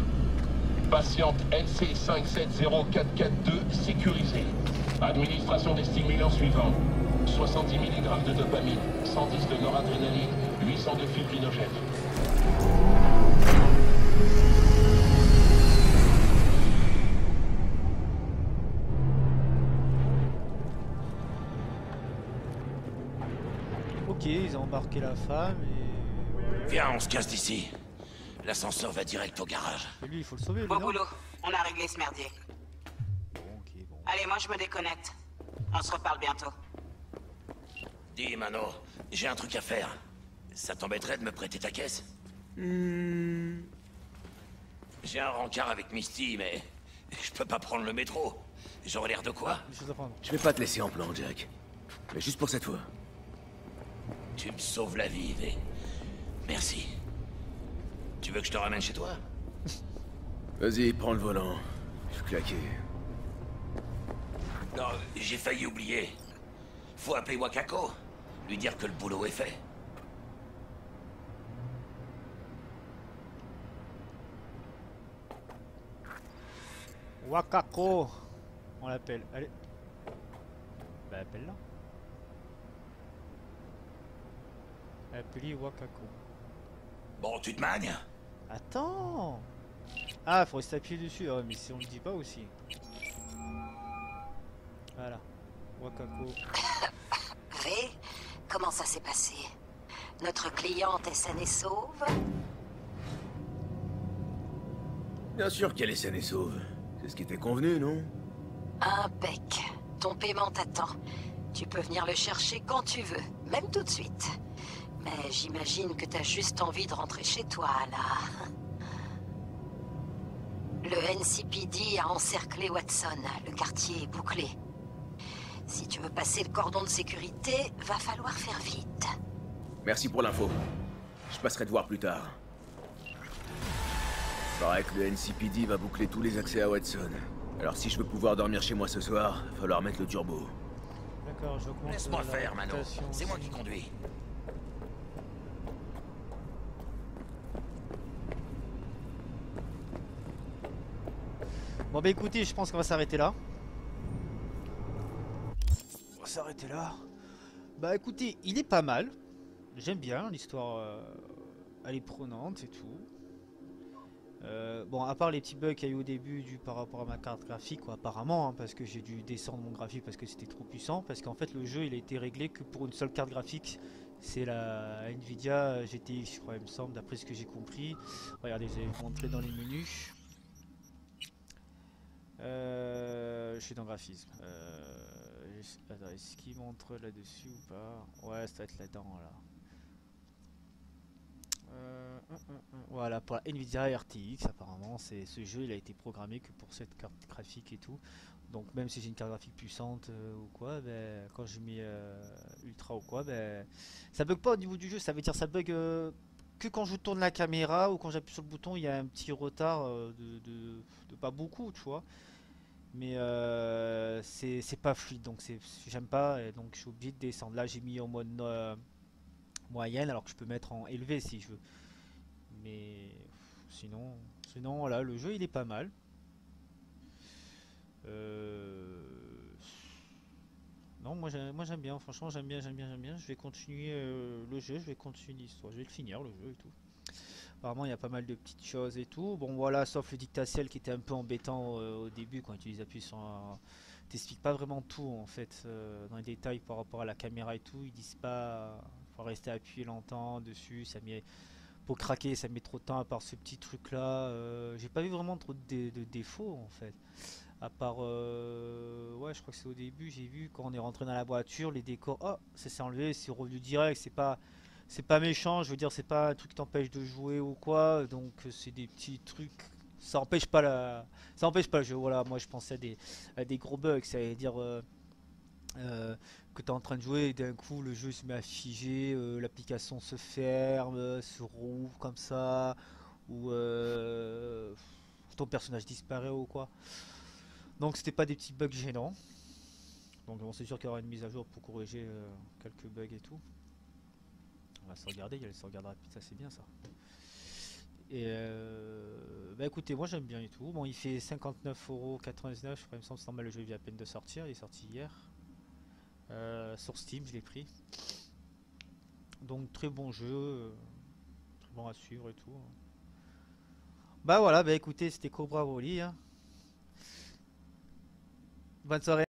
Patiente NC570442 sécurisée. Administration des stimulants suivants. 70 mg de dopamine, 110 de noradrénaline, 800 de fibrinogen. Ok, ils ont embarqué la femme et... Viens, on se casse d'ici. L'ascenseur va direct au garage. Et lui, il faut le sauver, lui, Bon non? boulot, on a réglé ce merdier. Bon, ok, bon. Allez, moi je me déconnecte. On se reparle bientôt. Dis, Mano, j'ai un truc à faire. Ça t'embêterait de me prêter ta caisse? J'ai un rencard avec Misty, mais je peux pas prendre le métro. J'aurais l'air de quoi? Des choses à prendre. Je vais pas te laisser en plan, Jack. Mais juste pour cette fois. Tu me sauves la vie, V. Merci. Tu veux que je te ramène chez toi? Vas-y, prends le volant. Je suis claqué. Non, j'ai failli oublier. Faut appeler Wakako. Lui dire que le boulot est fait. Wakako, on l'appelle. Allez. Bah appelle-la. Appelez Wakako. Bon, tu te magnes? Attends. Ah, faut rester appuyé dessus. Ah, mais si on le dit pas aussi. Voilà. Wakako. V, comment ça s'est passé? Notre cliente est saine et sauve? Bien sûr qu'elle est saine et sauve. C'est ce qui était convenu, non? Impec. Ton paiement t'attend. Tu peux venir le chercher quand tu veux, même tout de suite. Mais j'imagine que t'as juste envie de rentrer chez toi, là. Le NCPD a encerclé Watson. Le quartier est bouclé. Si tu veux passer le cordon de sécurité, va falloir faire vite. Merci pour l'info. Je passerai te voir plus tard. Paraît que le NCPD va boucler tous les accès à Watson. Alors si je veux pouvoir dormir chez moi ce soir, va falloir mettre le turbo. D'accord, je commence. Laisse-moi faire, Mano. C'est moi qui conduis. Bon bah écoutez, je pense qu'on va s'arrêter là. On va s'arrêter là. Bah écoutez, il est pas mal. J'aime bien l'histoire. Elle est prenante et tout. Bon, à part les petits bugs qu'il y a eu au début par rapport à ma carte graphique, quoi, apparemment, hein, parce que j'ai dû descendre mon graphique parce que c'était trop puissant, parce qu'en fait le jeu il a été réglé que pour une seule carte graphique, c'est la Nvidia GTX, je crois, il me semble, d'après ce que j'ai compris. Regardez, je vais vous montrer dans les menus. Je suis dans graphisme. Attends, est-ce qu'il montre là-dessus ou pas? Ouais, ça doit être là-dedans, là. Voilà, pour la Nvidia RTX, apparemment, ce jeu il a été programmé que pour cette carte graphique et tout. Donc même si j'ai une carte graphique puissante ou quoi, ben, quand je mets ultra ou quoi, ben, ça bug pas au niveau du jeu. Ça veut dire ça bug que quand je tourne la caméra ou quand j'appuie sur le bouton, il y a un petit retard de pas beaucoup, tu vois. Mais c'est pas fluide, donc j'aime pas, et donc je suis obligé de descendre. Là j'ai mis en mode moyenne, alors que je peux mettre en élevé si je veux. Mais sinon voilà, le jeu il est pas mal. Non, moi j'aime bien, franchement j'aime bien. Je vais continuer le jeu, je vais continuer l'histoire, je vais le finir le jeu et tout. Apparemment il y a pas mal de petites choses et tout. Bon voilà, sauf le dictatiel qui était un peu embêtant au début quand tu les appuies sur t'expliques pas vraiment tout en fait dans les détails par rapport à la caméra et tout. Ils disent pas, faut rester appuyé longtemps dessus, ça met pour craquer, ça met trop de temps à part ce petit truc là. J'ai pas vu vraiment trop de défauts en fait. À part, ouais, je crois que c'est au début, j'ai vu quand on est rentré dans la voiture, les décors, oh, ça s'est enlevé, c'est revenu direct, c'est pas méchant, je veux dire, c'est pas un truc qui t'empêche de jouer ou quoi, donc c'est des petits trucs, ça empêche pas le jeu, voilà, moi je pensais à des gros bugs, ça veut dire que tu es en train de jouer et d'un coup le jeu se met à figer, l'application se ferme, se rouvre comme ça, ou ton personnage disparaît ou quoi. Donc c'était pas des petits bugs gênants. Donc bon, c'est sûr qu'il y aura une mise à jour pour corriger quelques bugs et tout. On va se regarder, il y a le sauvegarde rapide, ça c'est bien ça. Et bah écoutez, moi j'aime bien et tout. Bon, il fait 59,99€, je crois, il me semble, c'est normal, le jeu vient à peine de sortir, il est sorti hier. Sur Steam, je l'ai pris. Donc très bon jeu, très bon à suivre et tout. Bah voilà, bah écoutez, c'était Cobra Broly, hein. Bonne soirée.